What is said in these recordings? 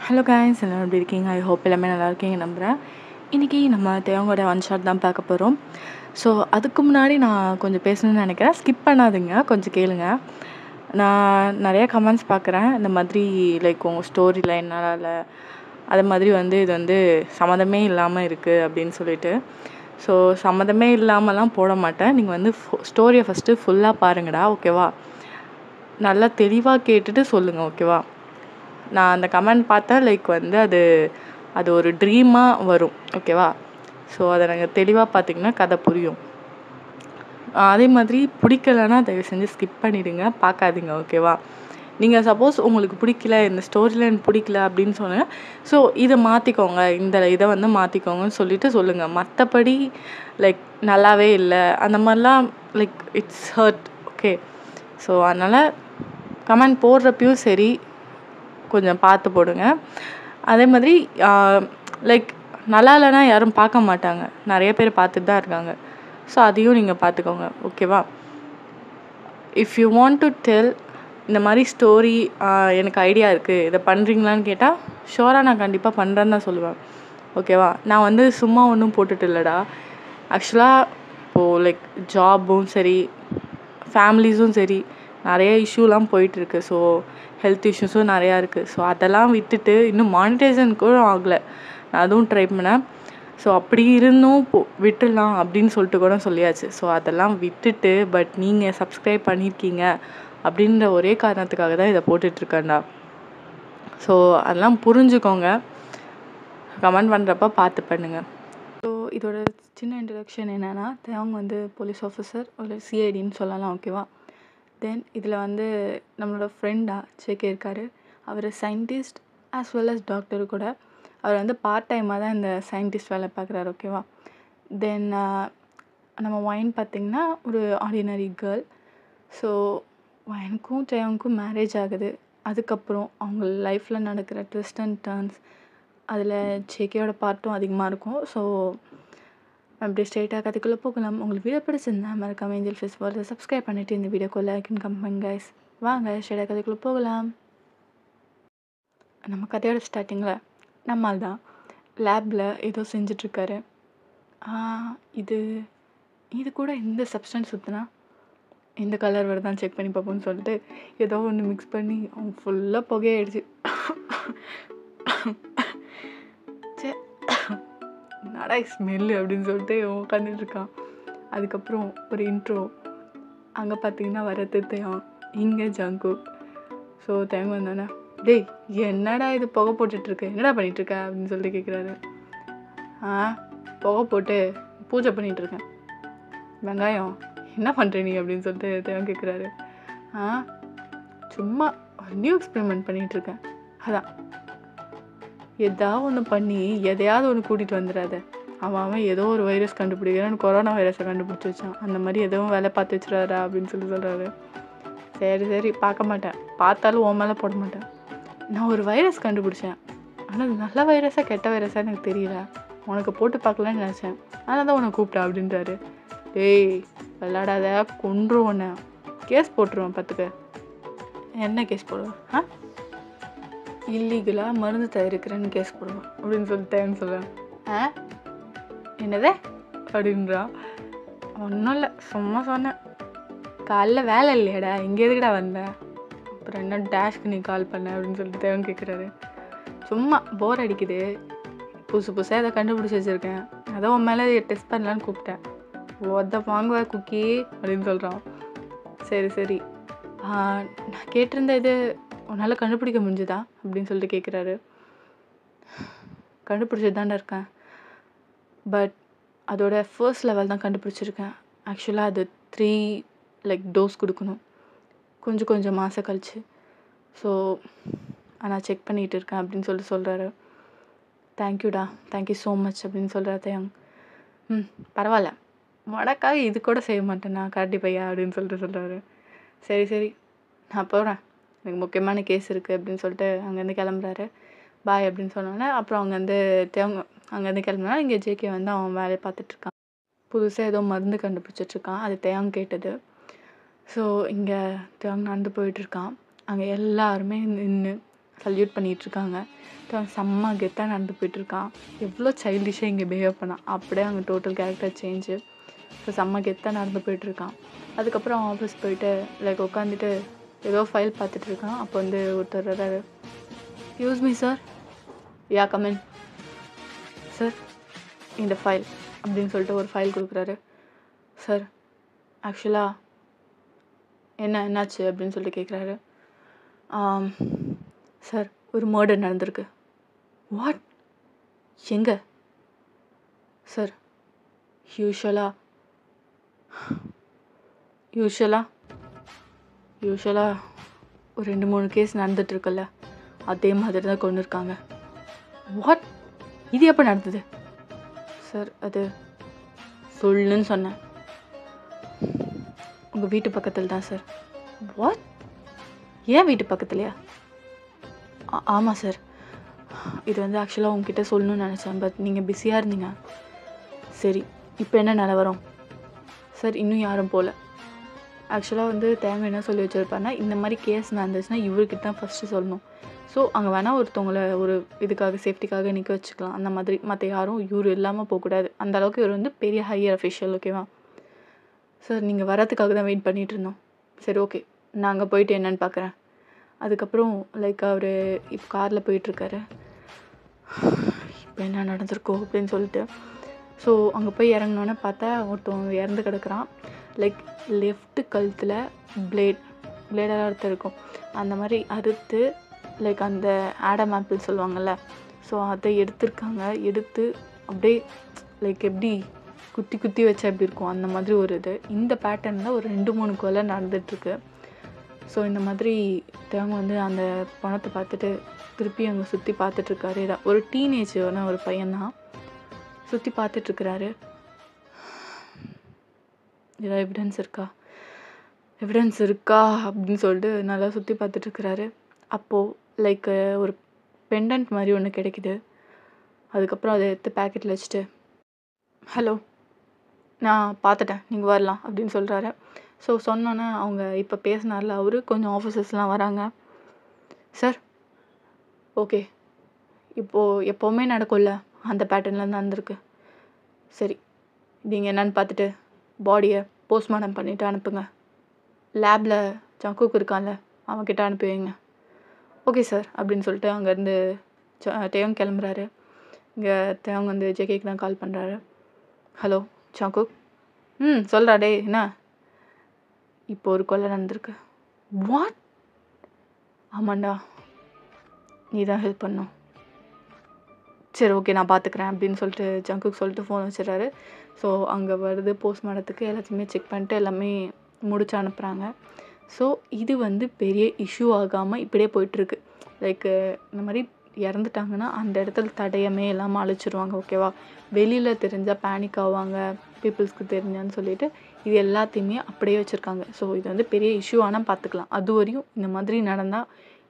Hello guys, எல்லோரும் எப்படி இருக்கீங்க? ஐ ஹோப் எல்லாமே நல்லா இருக்கீங்க நம்புகிறேன். இன்றைக்கி நம்ம தேவங்கோட ஒன் ஷாட் தான் பார்க்க போகிறோம். ஸோ அதுக்கு முன்னாடி நான் கொஞ்சம் பேசணும்னு நினைக்கிறேன். ஸ்கிப் பண்ணாதுங்க, கொஞ்சம் கேளுங்க. நான் நிறைய கமெண்ட்ஸ் பார்க்குறேன், இந்த மாதிரி லைக் உங்கள் ஸ்டோரியில் என்னால் இல்லை, அது மாதிரி இது சம்மந்தமே இல்லாமல் இருக்குது அப்படின்னு சொல்லிட்டு. ஸோ சம்மந்தமே இல்லாமலாம் போட மாட்டேன். நீங்கள் ஸ்டோரியை ஃபஸ்ட்டு ஃபுல்லாக பாருங்கடா, ஓகேவா? நல்லா தெளிவாக கேட்டுட்டு சொல்லுங்கள், ஓகேவா? நான் அந்த கமெண்ட் பார்த்தேன், லைக் அது ஒரு ட்ரீமாக வரும், ஓகேவா? ஸோ அதை நாங்கள் தெளிவாக பார்த்திங்கன்னா கதை புரியும். அதே மாதிரி பிடிக்கலைன்னா தயவு செஞ்சு ஸ்கிப் பண்ணிவிடுங்க, பார்க்காதீங்க, ஓகேவா? நீங்கள் சப்போஸ் உங்களுக்கு பிடிக்கல, இந்த ஸ்டோரியில் எனக்கு பிடிக்கல அப்படின்னு சொன்னேன், ஸோ இதை மாற்றிக்கோங்க, இதை மாற்றிக்கோங்கன்னு சொல்லிட்டு சொல்லுங்கள். மற்றபடி லைக் நல்லாவே இல்லை அந்த மாதிரிலாம் like it's hurt, okay? So அதனால் கமெண்ட் போடுறப்பையும் சரி கொஞ்சம் பார்த்து போடுங்க. அதே மாதிரி லைக் நல்லா இல்லைன்னா யாரும் பார்க்க மாட்டாங்க, நிறைய பேர் பார்த்துட்டு தான் இருக்காங்க. ஸோ அதையும் நீங்கள் பார்த்துக்கோங்க, ஓகேவா? If you want to tell இந்த மாதிரி ஸ்டோரி, எனக்கு ஐடியா இருக்குது, இதை பண்ணுறீங்களான்னு கேட்டால் ஷோராக நான் கண்டிப்பாக பண்ணுறேன்னு தான் சொல்லுவேன், ஓகேவா? நான் சும்மா ஒன்றும் போட்டுட்டு இல்லைடா. ஆக்சுவலாக இப்போது லைக் ஜாபும் சரி, ஃபேமிலிஸும் சரி, நிறைய இஷ்யூலாம் போயிட்டுருக்கு. ஸோ ஹெல்த் இஷ்யூஸும் நிறையா இருக்குது. ஸோ அதெல்லாம் விட்டுட்டு இன்னும் மானிட்டைசேஷன் கூட ஆகலை, நான் அதுவும் ட்ரை பண்ணேன். ஸோ அப்படி இருந்தும் விட்டுடலாம் அப்படின்னு சொல்லிட்டு கூட சொல்லியாச்சு. ஸோ அதெல்லாம் விட்டுட்டு பட் நீங்கள் சப்ஸ்கிரைப் பண்ணியிருக்கீங்க அப்படின்ற ஒரே காரணத்துக்காக தான் இதை போட்டுட்ருக்கேன்டா. ஸோ அதெல்லாம் புரிஞ்சுக்கோங்க, கமெண்ட் பண்ணுறப்ப பார்த்து பண்ணுங்கள். ஸோ இதோட சின்ன இன்ட்ரடக்ஷன் என்னென்னா, அவங்க போலீஸ் ஆஃபீஸர், ஒரு சிஐடின்னு சொல்லலாம், ஓகேவா? தென் இதில் நம்மளோட ஃப்ரெண்டாக ஜேகே இருக்கார். அவர் scientist as well as doctor கூட. அவர் பார்ட் டைமாக தான் இந்த சயின்டிஸ்ட் வேலை பார்க்குறாரு, ஓகேவா? தென் நம்ம ஒயின் பார்த்திங்கன்னா ஒரு ஆர்டினரி கேர்ள். ஸோ ஒயனுக்கும் ஜெயனுக்கும் மேரேஜ் ஆகுது. அதுக்கப்புறம் அவங்க லைஃப்பில் நடக்கிற ட்விஸ்ட் அண்ட் டர்ன்ஸ், அதில் ஜேகேயோட பார்ட்டும் அதிகமாக இருக்கும். ஸோ அப்படியே ஸ்ட்ரெயிட்டாக கதைக்குள்ளே போகலாம். உங்களுக்கு வீடியோ பிடிச்சிருந்தா மறக்காம ஏஞ்சல் ஃபேஸ் வேர்ல்டை சப்ஸ்கிரைப் பண்ணிவிட்டு இந்த வீடியோக்கு லைக் அண்ட் கமெண்ட் கைஸ். வாங்க ஸ்ட்ரெயிட்டாக கதைக்குள்ளே போகலாம். நம்ம கதையோட ஸ்டார்டிங்கில் நம்மால் தான் லேபில் ஏதோ செஞ்சிட்ருக்காரு. இது இது கூட இந்த சப்ஸ்டன்ஸ் ஊற்றுனா இந்த கலர் வருதான்னு செக் பண்ணி பார்ப்போம்னு சொல்லிட்டு ஏதோ ஒன்று மிக்ஸ் பண்ணி அவங்க ஃபுல்லாக புகையாயிடுச்சு. சே நடா ஸ்மெல்லு அப்படின்னு சொல்லிட்டு உட்காந்துட்ருக்கான். அதுக்கப்புறம் ஒரு இன்ட்ரோ, அங்கே பார்த்தீங்கன்னா வரது தேவன், இங்கே ஜங்குக். ஸோ தேவன் வந்தானே, டேய் என்னடா இது புகை போட்டுட்ருக்கு, என்னடா பண்ணிகிட்ருக்க அப்படின்னு சொல்லிட்டு கேட்குறாரு. புகை போட்டு பூஜை பண்ணிகிட்ருக்கேன். வெங்காயம் என்ன பண்ணுற நீ அப்படின்னு சொல்லிட்டு தேவன் கேட்குறாரு. சும்மா நியூ எக்ஸ்பெரிமெண்ட் பண்ணிகிட்ருக்கேன். அதான் எதாவது ஒன்று பண்ணி எதையாவது ஒன்று கூட்டிகிட்டு வந்துடாத. அவன் ஏதோ ஒரு வைரஸ் கண்டுபிடிக்கிறான்னு கொரோனா வைரஸை கண்டுபிடிச்சி வச்சான். அந்த மாதிரி எதுவும் வேலை பார்த்து வச்சுடாரா அப்படின்னு சொல்கிறாரு. சரி பார்க்க மாட்டேன், பார்த்தாலும் உன் மேலே போட மாட்டேன். நான் ஒரு வைரஸ் கண்டுபிடிச்சேன், ஆனால் அது நல்ல வைரஸாக கெட்ட வைரஸாக எனக்கு தெரியல, உனக்கு போட்டு பார்க்கலான்னு நினச்சேன், அதனால தான் உனக்கு கூப்பிட்டேன் அப்படின்றாரு. டேய் விளாடாத, கொன்றும் உன்னை, கேஸ் போட்டுருவேன் பார்த்துக்க. என்ன கேஸ் போடுவேன்? இல்லீகலாக மருந்து தயாரிக்கிறேன்னு கேஸ் போடுவேன் அப்படின்னு சொல்லிட்டேன்னு சொல்லுவேன். என்னதே அப்படின்றான். ஒன்றும் இல்லை, சும்மா சொன்னேன். காலைல வேலை இல்லையாடா, இங்கே எதுக்குடா வந்தேன், அப்புறம் என்ன டேஷ்க்கு நீ கால் பண்ண அப்படின்னு சொல்லிட்டு தேவன் கேட்குறாரு. சும்மா போர் அடிக்குது, புதுசாக எதை கண்டுபிடிச்சி வச்சுருக்கேன், அதான் உன் மேலே டெஸ்ட் பண்ணலான்னு கூப்பிட்டேன். ஒத வாங்குவ குக்கி அப்படின்னு சொல்கிறான். சரி நான் கேட்டிருந்த இது உன்னால் கண்டுபிடிக்க முடிஞ்சுதா அப்படின்னு சொல்லிட்டு கேட்குறாரு. கண்டுபிடிச்சது தாண்டா இருக்கேன், பட் அதோட ஃபர்ஸ்ட் லெவல் தான் கண்டுபிடிச்சிருக்கேன். ஆக்சுவலாக அது 3 லைக் டோஸ் கொடுக்கணும், கொஞ்சம் மாதம் கழிச்சு. ஸோ நான் செக் பண்ணிகிட்டு இருக்கேன் அப்படின்னு சொல்லிட்டு சொல்கிறாரு. தேங்க்யூடா, தேங்க்யூ ஸோ மச் அப்படின்னு சொல்கிறாரு தேவன். பரவாயில்ல, மடக்காக இது கூட செய்ய மாட்டேன் நான் காட்டி பையா அப்படின்னு சொல்லிட்டு சொல்கிறாரு. சரி நான் போகிறேன், எனக்கு முக்கியமான கேஸ் இருக்குது அப்படின்னு சொல்லிட்டு அங்கேருந்து கிளம்புறாரு. பாய் அப்படின்னு சொன்னோன்னே அப்புறம் அங்கேருந்து கிளம்புனா இங்கே ஜேகே அவன் வேலையை பார்த்துட்ருக்கான். புதுசாக ஏதோ மருந்து கண்டுபிடிச்சிட்ருக்கான், அது தேவன் கேட்டது. ஸோ இங்கே தேவன் நடந்து போயிட்டுருக்கான். அங்கே எல்லாருமே நின்று சல்யூட் பண்ணிகிட்ருக்காங்க. செம்ம கெத்தாக நடந்து போயிட்டுருக்கான். எவ்வளோ சைல்டிஷாக இங்கே பிஹேவ் பண்ணான், அப்படியே அங்கே டோட்டல் கேரக்டர் சேஞ்சு. ஸோ செம்ம கெத்தாக நடந்து போயிட்டுருக்கான். அதுக்கப்புறம் ஆஃபீஸ் போயிட்டு லைக் உட்காந்துட்டு ஏதோ ஃபைல் பார்த்துட்டு இருக்கான். அப்போ வந்து ஒருத்தர் வர்றாரு. Excuse me sir. Yeah come in sir, இந்த ஃபைல் அப்படின்னு சொல்லிட்டு ஒரு ஃபைல் கொடுக்குறாரு. சார் ஆக்சுவலாக என்னாச்சு அப்படின்னு சொல்லிட்டு கேட்குறாரு. சார் ஒரு மர்டர் நடந்திருக்கு. வாட்? எங்கே சார்? யூஷுவலாக ஒரு 2-3 கேஸ் நடந்துகிட்ருக்குல்ல, அதே மாதிரி தான் கொண்டு இருக்காங்க. வாட்? இது எப்போ நடந்தது சார்? அது சொல்லுன்னு சொன்னேன். உங்கள் வீட்டு பக்கத்தில் தான் சார். வாட்? ஏன் வீட்டு பக்கத்துலையா? ஆமாம் சார். இது வந்து ஆக்சுவலாக உங்ககிட்ட சொல்லணும்னு நினச்சேன், பட் நீங்கள் பிஸியாக இருந்தீங்க. சரி, இப்போ என்ன நிலவரம் சார்? இன்னும் யாரும் போகல. ஆக்சுவலாக வந்து தேங்காய் என்ன சொல்லி வச்சுருப்பாருன்னா, இந்த மாதிரி கேஸ் நடந்துச்சுன்னா இவர்கிட்ட தான் ஃபஸ்ட்டு சொல்லணும். ஸோ அங்கே வேணால் ஒருத்தவங்களை ஒரு இதுக்காக சேஃப்டிக்காக நிற்க வச்சுக்கலாம். அந்த மாதிரி மற்ற யாரும் இவர் இல்லாமல் போகக்கூடாது. அந்த அளவுக்கு இவர் வந்து பெரிய ஹையர் அஃபிஷியல். ஓகேவா சார்? நீங்கள் வரத்துக்காக தான் வெயிட் பண்ணிகிட்டு இருந்தோம். சரி, ஓகே, நான் அங்கே போயிட்டு என்னன்னு பார்க்குறேன். அதுக்கப்புறம் லைக் அவர் இப்போ காரில் போயிட்டுருக்காரு. இப்போ என்ன நடந்திருக்கோ அப்படின்னு சொல்லிட்டு ஸோ அங்கே போய் இறங்கினோன்னே பார்த்தா ஒருத்தவங்க இறந்து கிடக்குறான். லைக் லெஃப்ட்டு கழுத்தில் பிளேடாக அறுத்து இருக்கும். அந்த மாதிரி அறுத்து லைக் அந்த ஆடம் ஆப்பிள் சொல்லுவாங்கள்ல, ஸோ அதை எடுத்திருக்காங்க. எடுத்து அப்படியே லைக் எப்படி குத்தி வச்சா எப்படி இருக்கும் அந்த மாதிரி ஒரு இது. இந்த பேட்டர்னில் ஒரு 2-3 கொலை நடந்துகிட்ருக்கு. ஸோ இந்த மாதிரி தேவங்க வந்து அந்த பணத்தை பார்த்துட்டு திருப்பி அங்கே சுற்றி பார்த்துட்ருக்காரு. ஒரு டீனேஜான ஒரு பையன்தான் சுற்றி பார்த்துட்ருக்குறாரு. ஏதாவது எவிடன்ஸ் இருக்கா அப்படின்னு சொல்லிட்டு நல்லா சுற்றி பார்த்துட்ருக்குறாரு. அப்போது லைக் ஒரு பெண்டன்ட் மாதிரி ஒன்று கிடைக்குது. அதுக்கப்புறம் அதை எடுத்து பேக்கெட்டில் வச்சுட்டு, ஹலோ, நான் பார்த்துட்டேன், நீங்கள் வரலாம் அப்படின்னு சொல்கிறாரு. ஸோ சொன்னோன்னே அவங்க இப்போ பேசினார்ல அவரு, கொஞ்சம் ஆஃபீஸர்ஸ்லாம் வராங்க. சார் ஓகே, இப்போது எப்போவுமே நடக்கும்ல அந்த பேட்டர்னில் நடந்திருக்கு. சரி, நீங்கள் என்னன்னு பார்த்துட்டு பாடியை போஸ்ட்மார்ட்டம் பண்ணிவிட்டு அனுப்புங்க. லேபில் ஜங்குக்கு இருக்கான்ல, அவன்கிட்ட அனுப்பி வைங்க. ஓகே சார் அப்படின்னு சொல்லிட்டு அங்கேருந்து தேவங்க கிளம்புறாரு. இங்கே தேவங்க வந்து ஜேகேக்கு தான் கால் பண்ணுறாரு. Hello Jungkook. சொல்கிறா. டே என்ன, இப்போ ஒரு கொலை நடந்திருக்கு. வாட்? ஆமாண்டா, நீ தான் ஹெல்ப் பண்ணும். சரி, ஓகே, நான் பார்த்துக்குறேன் அப்படின்னு சொல்லிட்டு ஜங்குக்கு சொல்லிட்டு ஃபோன் வச்சிடறாரு. ஸோ அங்கே வருது போஸ்ட்மார்ட்டத்துக்கு எல்லாத்தையுமே செக் பண்ணிட்டு எல்லாமே முடிச்சு அனுப்புகிறாங்க. ஸோ இது வந்து பெரிய இஷ்யூ ஆகாமல் இப்படியே போயிட்டுருக்கு. லைக்கு இந்த மாதிரி இறந்துட்டாங்கன்னா அந்த இடத்துல தடயமே இல்லாமல் அழிச்சிருவாங்க. ஓகேவா? வெளியில் தெரிஞ்சால் பேனிக் ஆவாங்க, பீப்புள்ஸ்க்கு தெரிஞ்சான்னு சொல்லிட்டு இது எல்லாத்தையுமே அப்படியே வச்சுருக்காங்க. ஸோ இது வந்து பெரிய இஷ்யூ ஆனால் பார்த்துக்கலாம். அது வரையும் இந்த மாதிரி நடந்தால்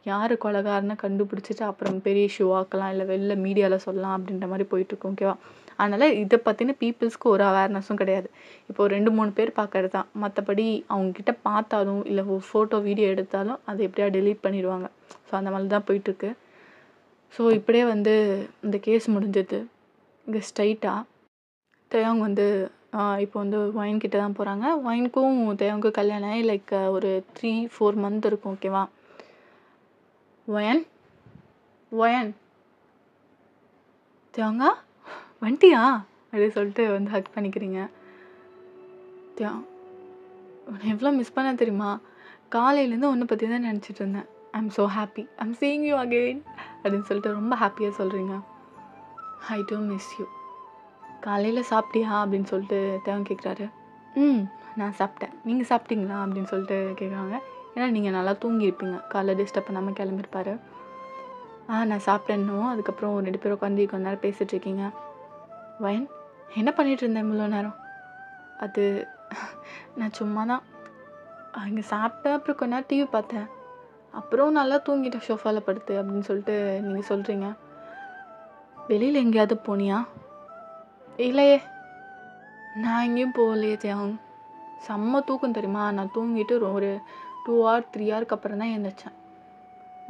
யார் கொலைகாரனை கண்டுபிடிச்சிட்டு அப்புறம் பெரிய இஷ்யூ ஆக்கலாம், இல்லை வெளில மீடியாவில் சொல்லலாம் அப்படின்ற மாதிரி போயிட்டுருக்கோம். ஓகேவா? அதனால் இதை பற்றின பீப்புள்ஸ்க்கு ஒரு அவேர்னஸும் கிடையாது. இப்போ 2-3 பேர் பார்க்கறது தான். மற்றபடி அவங்கக்கிட்ட பார்த்தாலும் இல்லை ஒரு ஃபோட்டோ வீடியோ எடுத்தாலும் அதை எப்படியா டெலீட் பண்ணிடுவாங்க. ஸோ அந்த மாதிரி தான் போயிட்டுருக்கு. ஸோ இப்படியே வந்து இந்த கேஸ் முடிஞ்சது. இங்கே ஸ்ட்ரைட்டாக தேவங்க வந்து இப்போ வந்து ஒயின்கிட்ட தான் போகிறாங்க. ஒயினுக்கும் தேவங்க கல்யாணம் ஆகி லைக் ஒரு 3-4 மந்த் இருக்கும். ஓகேவா? ஒயன் தேவங்க வந்துட்டியா அப்படின்னு சொல்லிட்டு வந்து ஹக் பண்ணிக்கிறீங்க. உன்னை எவ்வளோ மிஸ் பண்ண தெரியுமா? காலையிலேருந்து ஒன்றை பற்றி தான் நினச்சிட்டு இருந்தேன். I'm so happy, I'm seeing you again அப்படின்னு சொல்லிட்டு ரொம்ப ஹாப்பியாக சொல்கிறீங்க. ஐ டூ மிஸ் யூ. காலையில் சாப்பிட்டியா அப்படின்னு சொல்லிட்டு தேவன் கேட்குறாரு. நான் சாப்பிட்டேன், நீங்கள் சாப்பிட்டீங்களா அப்படின்னு சொல்லிட்டு கேட்குறாங்க. ஏன்னா நீங்கள் நல்லா தூங்கியிருப்பீங்க, காலைல டிஸ்டர்ப் பண்ணாமல் கிளம்பியிருப்பாரு. நான் சாப்பிட்டேன்னும். அதுக்கப்புறம் 2 பேரும் உட்காந்து கொஞ்ச நேரம் பேசிகிட்ருக்கீங்க. வயன், என்ன பண்ணிகிட்டு இருந்தேன் இவ்வளோ நேரம்? அது நான் சும்மா தான் இங்கே சாப்பிட்டேன், அப்புறம் கொஞ்ச நேரம் டிவி பார்த்தேன், அப்புறம் நல்லா தூங்கிட்டேன் ஷோஃபாவில் படுத்து அப்படின்னு சொல்லிட்டு நீங்கள் சொல்கிறீங்க. வெளியில் எங்கேயாவது போனியா? இல்லையே, நான் எங்கேயும் போகலையே தேவன். செம்ம தூக்கம் தெரியுமா? நான் தூங்கிட்டு ஒரு 2 hour 3 hourக்கு அப்புறம் தான் எழுந்திரிச்சேன்.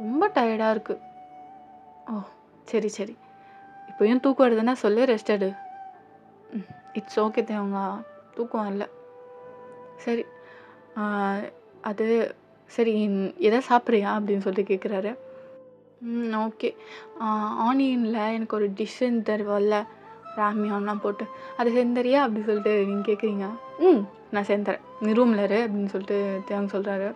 ரொம்ப டயர்டாக இருக்குது. ஓ! சரி, சரி. இப்பயும் தூக்கம் வருதுன்னா சொல்லு, ரெஸ்ட் எடு. இட்ஸ் ஓகே தேவங்கா. தூக்கம் வரல. சரி. ஆ அது சரி எதாவது சாப்பிட்றியா? அப்படின்னு சொல்லிட்டு கேட்குறாரு. ஓகே. ஆனியன்ல எனக்கு ஒரு டிஷ் செஞ்சு தருவல்ல, ராமியான்லாம் போட்டு. அது செஞ்சு தரியா? அப்படி சொல்லிட்டு நீங்க கேட்குறீங்க. நான் செஞ்சு தரேன். நீ ரூம்ல இரு அப்படின்னு சொல்லிட்டு தேவங்க சொல்கிறாரு.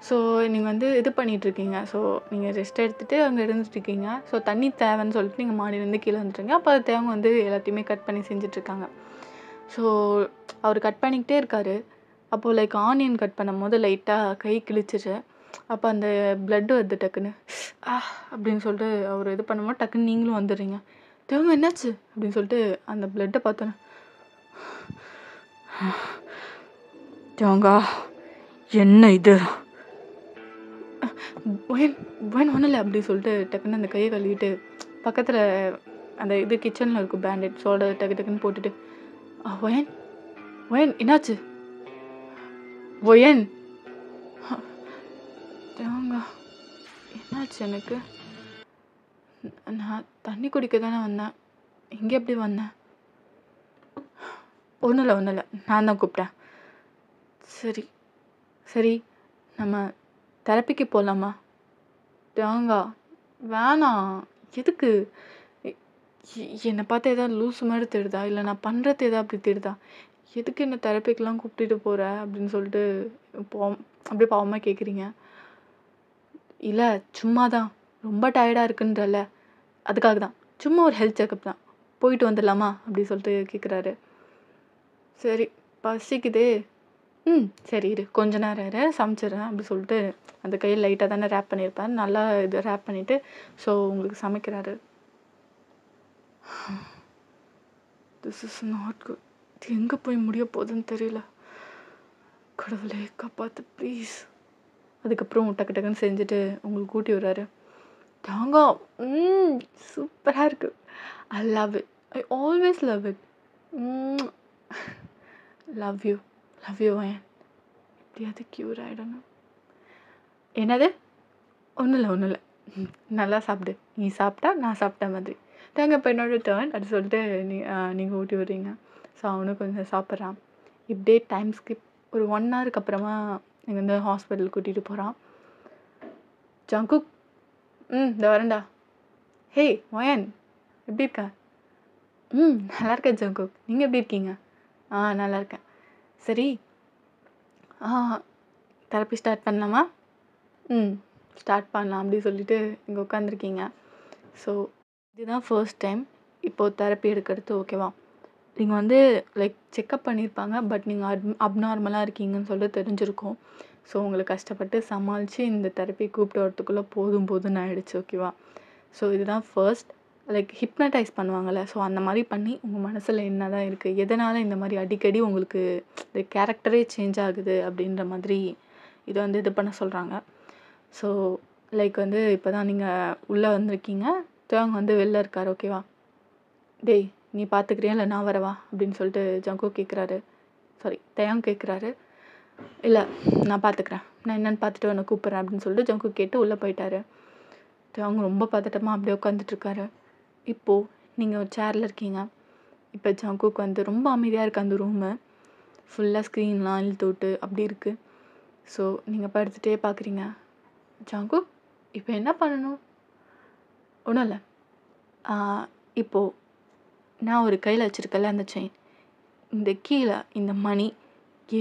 ஸோ நீங்கள் வந்து இது பண்ணிகிட்ருக்கீங்க. ஸோ நீங்கள் ரெஸ்ட் எடுத்துகிட்டு அங்கே இருந்துட்டுருக்கீங்க. ஸோ தண்ணி தேவைன்னு சொல்லிட்டு நீங்கள் மாடியிலேருந்து கீழே வந்துட்டுருங்க. அப்போ தேவங்க வந்து எல்லாத்தையுமே கட் பண்ணி செஞ்சிட்ருக்காங்க. ஸோ அவர் கட் பண்ணிக்கிட்டே இருக்காரு. அப்போது லைக் ஆனியன் கட் பண்ணும்போது லைட்டாக கை கிழிச்சிச்சு. அப்போ அந்த பிளட் வருது டக்குன்னு. அப்படின்னு சொல்லிட்டு அவர் இது பண்ணும்போது டக்குன்னு நீங்களும் வந்துடுறீங்க. தேவங்க என்னாச்சு அப்படின்னு சொல்லிட்டு அந்த பிளட்டை பார்த்தோன்னே, தேவங்கா என்ன இது? ஒயன் ஒன்றும் இல்லை அப்படி சொல்லிட்டு டக்குன்னு அந்த கையை கழுவிட்டு பக்கத்தில் அந்த இது கிச்சனில் இருக்கும் பேண்டேட். சோட டக்குன்னு போட்டுட்டு, ஒயன் ஒயன் என்னாச்சு? ஒயன் தேவங்க என்னாச்சு எனக்கு? நான் தண்ணி குடிக்க தானே வந்தேன். இங்கே எப்படி வந்தேன்? ஒன்றும் இல்லை நான் தான் கூப்பிட்டேன். சரி சரி நம்ம தெரப்பிக்கு போகலாமா? தேவங்கா வேணாம். எதுக்கு? என்னை பார்த்து எதாவது லூஸ் மாதிரி தெரியுதா? இல்லை நான் பண்ணுறது எதாவது அப்படி தெரியுதா? எதுக்கு என்னை தெரப்பிக்கெலாம் கூப்பிட்டுட்டு போகிற அப்படின்னு சொல்லிட்டு அப்படியே பாவமாக கேட்குறீங்க. இல்லை சும்மா தான், ரொம்ப டயர்டாக இருக்குன்றல, அதுக்காக தான். சும்மா ஒரு ஹெல்த் செக்கப் தான், போயிட்டு வந்துடலாமா அப்படி சொல்லிட்டு கேட்குறாரு. சரி பசிக்குதே. சரி இரு, கொஞ்ச நேரம் இரு, சமைச்சிட்றேன் அப்படி சொல்லிட்டு அந்த கையில் லைட்டாக தானே ரேப் பண்ணியிருப்பேன், நல்லா இது ரேப் பண்ணிவிட்டு ஸோ உங்களுக்கு சமைக்கிறாரு. This is not good. இது எங்கே போய் முடிய போகுதுன்னு தெரியல. கடவுளே காப்பாற்று ப்ளீஸ். அதுக்கப்புறம் டக்கு டக்குன்னு செஞ்சுட்டு உங்களுக்கு கூட்டி விடுறாரு. தாங்கா சூப்பராக இருக்குது. I love it. I always love it. Love you வயன். எப்படியாவது க்யூர் ஆகிடணும். என்னது? ஒன்றும் இல்லை நல்லா சாப்பிடு. நீ சாப்பிட்டா நான் சாப்பிட்ட மாதிரி. தாங்க இப்போ என்னோட டேர்ன் அப்படி சொல்லிட்டு நீங்கள் ஊட்டி விடுறீங்க. ஸோ அவனும் கொஞ்சம் சாப்பிட்றான். இப்படியே டைம் ஸ்கிப் ஒரு 1 ஹவருக்கு அப்புறமா நீங்கள் வந்து ஹாஸ்பிட்டல் கூட்டிகிட்டு போகிறான். ஜங்குக் இந்த வரேன்டா. ஹே வயன் எப்படி இருக்க? நல்லா இருக்கேன் ஜங்குக். நீங்கள் எப்படி இருக்கீங்க? நல்லா இருக்கேன். சரி தெரப்பி ஸ்டார்ட் பண்ணலாமா? ஸ்டார்ட் பண்ணலாம் அப்படி சொல்லிட்டு இங்கே உட்காந்துருக்கீங்க. ஸோ இதுதான் ஃபர்ஸ்ட் டைம் இப்போது தெரப்பி எடுக்கிறது, ஓகேவா? நீங்கள் வந்து லைக் செக்கப் பண்ணியிருப்பாங்க, பட் நீங்கள் அப்நார்மலாக இருக்கீங்கன்னு சொல்லிட்டு தெரிஞ்சிருக்கும். ஸோ உங்களை கஷ்டப்பட்டு சமாளித்து இந்த தெரப்பி கூப்பிட்டு வரத்துக்குள்ளே போதும்னு ஆகிடுச்சு, ஓகேவா? ஸோ இதுதான் ஃபர்ஸ்ட் லைக் ஹிப்னடைஸ் பண்ணுவாங்கள்ல, ஸோ அந்த மாதிரி பண்ணி உங்கள் மனசில் என்ன தான் இருக்குது, எதனால் இந்த மாதிரி அடிக்கடி உங்களுக்கு இந்த கேரக்டரே சேஞ்ச் ஆகுது அப்படின்ற மாதிரி இதை வந்து இது பண்ண சொல்கிறாங்க. ஸோ லைக் வந்து இப்போ தான் நீங்கள் உள்ளே வந்திருக்கீங்க, தேவங்க வந்து வெளில இருக்கார், ஓகேவா? டேய் நீ பார்த்துக்கிறியா இல்லை நான் வரவா அப்படின்னு சொல்லிட்டு ஜங்கு கேட்குறாரு. தேவங்க கேட்குறாரு. இல்லை நான் பார்த்துக்கிறேன், நான் என்னென்னு பார்த்துட்டு உன்னை கூப்பிட்றேன் அப்படின்னு சொல்லிட்டு ஜங்கு கேட்டு உள்ளே போயிட்டாரு. தேவங்க ரொம்ப பதட்டமாக அப்படியே உட்காந்துட்ருக்காரு. இப்போது நீங்கள் ஒரு சேரில் இருக்கீங்க. இப்போ ஜங்குக்கு வந்து ரொம்ப அமைதியாக இருக்குது அந்த ரூமு. ஃபுல்லாக ஸ்க்ரீன்லாம் இழுத்து விட்டு அப்படி இருக்குது. ஸோ நீங்கள் படுத்துகிட்டே பார்க்குறீங்க. ஜங்கு இப்போ என்ன பண்ணணும்? ஒன்றும் இல்லை. இப்போது நான் ஒரு கையில் வச்சுருக்கல அந்த செயின், இந்த கீழே இந்த மணி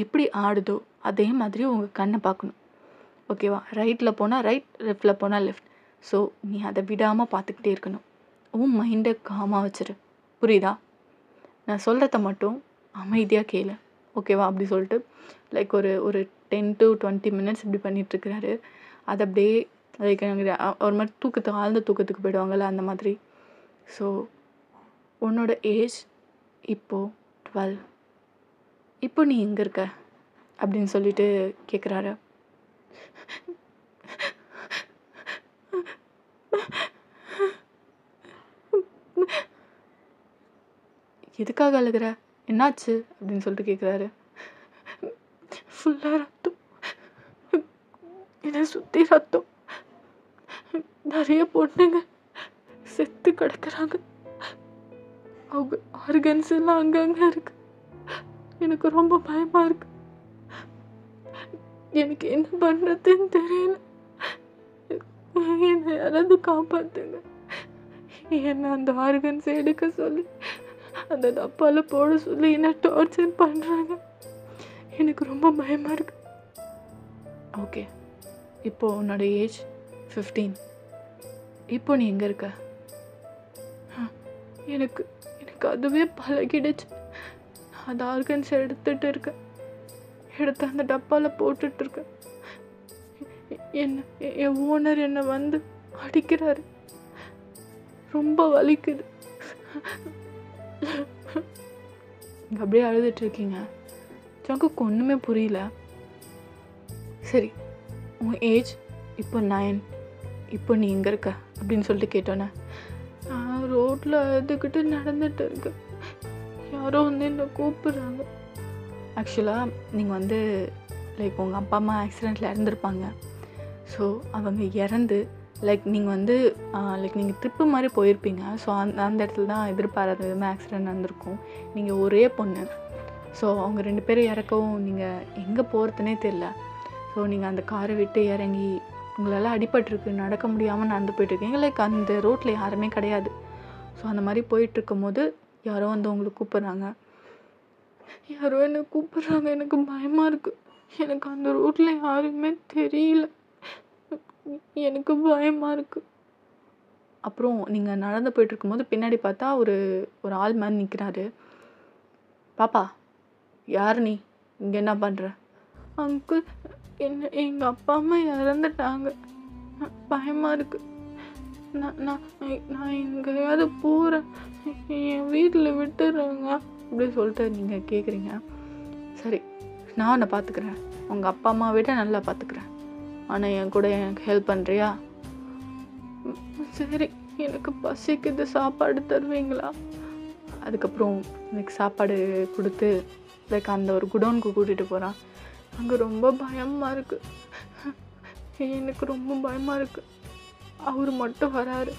எப்படி ஆடுதோ அதே மாதிரி உங்கள் கண்ணை பார்க்கணும், ஓகேவா? ரைட்டில் போனால் ரைட், லெஃப்டில் போனால் லெஃப்ட். ஸோ நீ அதை விடாமல் பார்த்துக்கிட்டே இருக்கணும். மைண்டை காமாக வச்சிரு, புரியுதா? நான் சொல்கிறத மட்டும் அமைதியாக கேளு, ஓகேவா? அப்படி சொல்லிட்டு லைக் ஒரு 10 to 20 minutes இப்படி பண்ணிகிட்ருக்கிறாரு. அது அப்படியே லைக் ஒரு மாதிரி ஆழ்ந்த தூக்கத்துக்கு போயிடுவாங்கள்ல, அந்த மாதிரி. ஸோ உன்னோட ஏஜ் இப்போது 12. இப்போ நீ எங்கே இருக்க அப்படின்னு சொல்லிட்டு கேட்குறாரு. எதுக்காக அழுகிற, என்னாச்சு அப்படின்னு சொல்லிட்டு கேட்குறாரு. ஃபுல்லாக ரத்தம், என்னை சுற்றி ரத்தம், நிறைய பொண்ணுங்க செத்து கிடக்குறாங்க. அவங்க ஆர்கன்ஸ் எல்லாம் அங்கங்கே இருக்கு. எனக்கு ரொம்ப பயமா இருக்கு. எனக்கு என்ன பண்ணுறதுன்னு தெரியல. என்னை யாராவது காப்பாற்றுங்க. என்னை அந்த ஆர்கன்ஸை எடுக்க சொல்லி அந்த டப்பாவில் போட சொல்லி என்ன டார்ச்சர் பண்ணுறாங்க. எனக்கு ரொம்ப பயமாக இருக்கு. ஓகே, இப்போது உன்னோட ஏஜ் 15. இப்போ நீ எங்கே இருக்க? எனக்கு எனக்கு அதுவே பழகிடுச்சு. அந்த ஆர்கன்ஸ் எடுத்துகிட்டு இருக்கேன். எடுத்து அந்த டப்பாவில் போட்டுட்ருக்கேன். என் ஓனர் என்னை வந்து அடிக்கிறாரு. ரொம்ப வலிக்குது. இங்கே அப்படியே அழுதுட்ருக்கீங்க. எனக்கு ஒன்றுமே புரியல. சரி, உன் ஏஜ் இப்போ 9. இப்போ நீ எங்கே இருக்க அப்படின்னு சொல்லிட்டு கேட்டோன்னே, நான் ரோட்டில் அழுதுகிட்டு நடந்துட்டு இருக்கேன். யாரோ வந்து என்னை கூப்பிட்றாங்க. ஆக்சுவலாக நீங்கள் வந்து லைக் உங்கள் அப்பா அம்மா ஆக்சிடெண்ட்டில் இறந்துருப்பாங்க. ஸோ அவங்க இறந்து லைக் நீங்கள் வந்து லைக் நீங்கள் ட்ரிப்பு மாதிரி போயிருப்பீங்க. ஸோ அந்த இடத்துல தான் எதிர்பாராத விதமாக ஆக்சிடெண்ட் நடந்திருக்கும். நீங்கள் ஒரே பொண்ணு. ஸோ அவங்க 2 பேரும் இறக்கவும் நீங்கள் எங்கே போகிறதுனே தெரில. ஸோ நீங்கள் அந்த காரை விட்டு இறங்கி உங்களால் அடிபட்டிருக்கு, நடக்க முடியாமல் நடந்து போயிட்டுருக்கீங்க. லைக் அந்த ரோட்டில் யாருமே கிடையாது. ஸோ அந்த மாதிரி போயிட்டுருக்கும் போது யாரோ வந்து உங்களை கூப்பிட்றாங்க. யாரோ என்னை கூப்பிட்றாங்க. எனக்கு பயமாக இருக்குது. எனக்கு அந்த ரோட்டில் யாருமே தெரியல. எனக்கு பயமாக இருக்குது. அப்புறம் நீங்கள் நடந்து போயிட்டுருக்கும்போது பின்னாடி பார்த்தா ஒரு ஆள் மாதிரி நிற்கிறாரு. பாப்பா, யார் நீ? இங்கே என்ன பண்ணுற? அங்கிள், எங்கள் அப்பா அம்மா இறந்துட்டாங்க. பயமாக இருக்குது. நான் எங்கேயாவது போகிறேன். என் வீட்டில் விட்டுடுறேங்க அப்படி சொல்லிட்டு நீங்கள் கேட்குறீங்க. சரி, நான் உன்னை பார்த்துக்கிறேன். உங்கள் அப்பா அம்மா விட நல்லா பார்த்துக்கிறேன். ஆனால் என் கூட எனக்கு ஹெல்ப் பண்ணுறியா? சரி, எனக்கு பசிக்குது, சாப்பாடு தருவீங்களா? அதுக்கப்புறம் எனக்கு சாப்பாடு கொடுத்து லைக் அந்த ஒரு குடோனுக்கு கூட்டிகிட்டு போகிறான். அங்கே ரொம்ப பயமாக இருக்குது. எனக்கு ரொம்ப பயமாக இருக்குது. அவர் மட்டும் வராரு.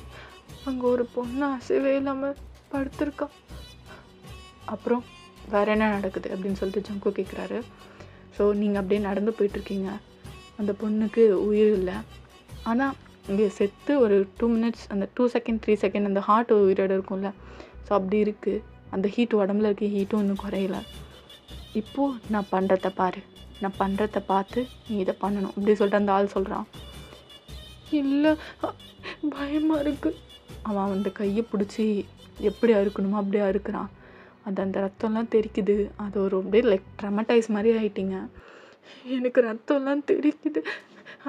அங்கே ஒரு பொண்ணு அசைவே இல்லாமல் படுத்திருக்கா. அப்புறம் வேறு என்ன நடக்குது அப்படின்னு சொல்லிட்டு ஜங்கு கேட்குறாரு. ஸோ நீங்கள் அப்படியே நடந்து போயிட்டுருக்கீங்க. அந்த பொண்ணுக்கு உயிர் இல்லை. ஆனால் இங்கே செத்து ஒரு 2 minutes, அந்த 2 செகண்ட் 3 செகண்ட் அந்த ஹார்ட் உயிரோடு இருக்கும்ல, ஸோ அப்படி இருக்குது. அந்த ஹீட் உடம்புல இருக்க ஹீட்டும் இன்னும் குறையல. இப்போது நான் பண்ணுறத பாரு, நான் பண்ணுறத பார்த்து நீ இதை பண்ணணும் அப்படி சொல்லிட்டு அந்த ஆள் சொல்கிறான். இல்லை, பயமாக இருக்குது. அவன் வந்து கையை பிடிச்சி எப்படி அறுக்கணுமோ அப்படியே அறுக்கிறான். அந்த ரத்தம்லாம் தெரிக்குது. அது ஒரு அப்படியே லைக் ட்ரமடைஸ் மாதிரி ஆகிட்டிங்க. எனக்கு ரத்தம்லாம் தெரிக்குது.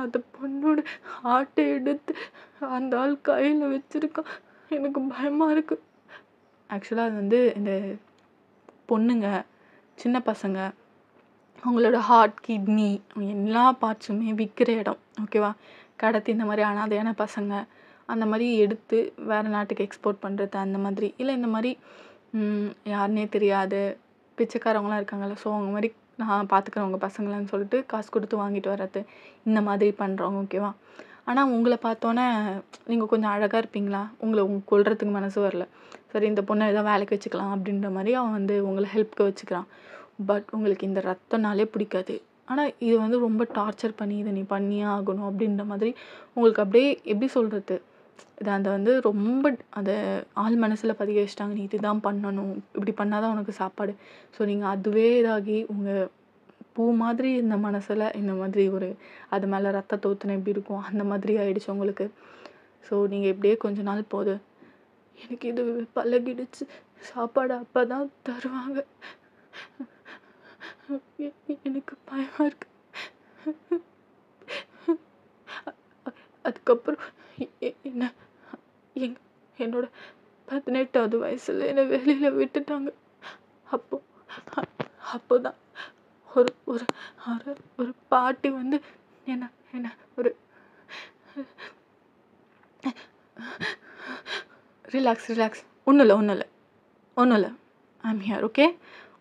அந்த பொண்ணோட ஹார்ட்டை எடுத்து அந்த ஆள் கையில் வச்சுருக்கான். எனக்கு பயமாக இருக்குது. ஆக்சுவலாக அது வந்து இந்த பொண்ணுங்க, சின்ன பசங்க, அவங்களோட ஹார்ட், கிட்னி எல்லா பார்ட்ஸுமே விற்கிற இடம். ஓகேவா? கடத்தி இந்த மாதிரி அனாதையான பசங்க அந்த மாதிரி எடுத்து வேறு நாட்டுக்கு எக்ஸ்போர்ட் பண்ணுறது அந்த மாதிரி. இல்லை இந்த மாதிரி யாருன்னே தெரியாது பிச்சைக்காரவங்களாம் இருக்காங்கள்ல, ஸோ அவங்க மாதிரி நான் பார்த்துக்குறவங்க பசங்களான்னு சொல்லிட்டு காசு கொடுத்து வாங்கிட்டு வர்றது, இந்த மாதிரி பண்ணுறவங்க. ஓகேவா? ஆனால் உங்களை பார்த்தோன்னே நீங்கள் கொஞ்சம் அழகாக இருப்பீங்களா, உங்களை கொல்றதுக்கு மனசு வரல. சரி, இந்த பொண்ணை ஏதோ வேலைக்கு வச்சுக்கலாம் அப்படின்ற மாதிரி அவன் வந்து உங்களை ஹெல்ப்க்கு வச்சுக்கிறான். பட் உங்களுக்கு இந்த ரத்தம்னாலே பிடிக்காது. ஆனால் இது வந்து ரொம்ப டார்ச்சர் பண்ணி இதை நீ பண்ணியே ஆகணும் அப்படின்ற மாதிரி உங்களுக்கு அப்படியே எப்படி சொல்கிறது, இதை அந்த வந்து ரொம்ப அதை ஆள் மனசில் பதிய வச்சிட்டாங்க. நீ இதுதான் பண்ணணும், இப்படி பண்ணால் தான் உனக்கு சாப்பாடு. ஸோ நீங்கள் அதுவே இதாகி உங்கள் பூ மாதிரி இந்த மனசில் இந்த மாதிரி ஒரு அது மேலே ரத்தத்தை ஊற்றின எப்படி இருக்கும் அந்த மாதிரி ஆயிடுச்சு உங்களுக்கு. ஸோ நீங்கள் இப்படியே கொஞ்ச நாள் போகுது. எனக்கு இது பழகிடுச்சு. சாப்பாடு அப்போ தான் தருவாங்க. எனக்கு பயமாக இருக்கு. அதுக்கப்புறம் என்ன என்னோட 18வது வயசில் என்னை வெளியில் விட்டுட்டாங்க. அப்போதான் ஒரு ஒரு ஒரு பாட்டி வந்து என்ன ஒரு ரிலாக்ஸ் ஒன்றும் இல்லை ஐம் ஹியர், ஓகே,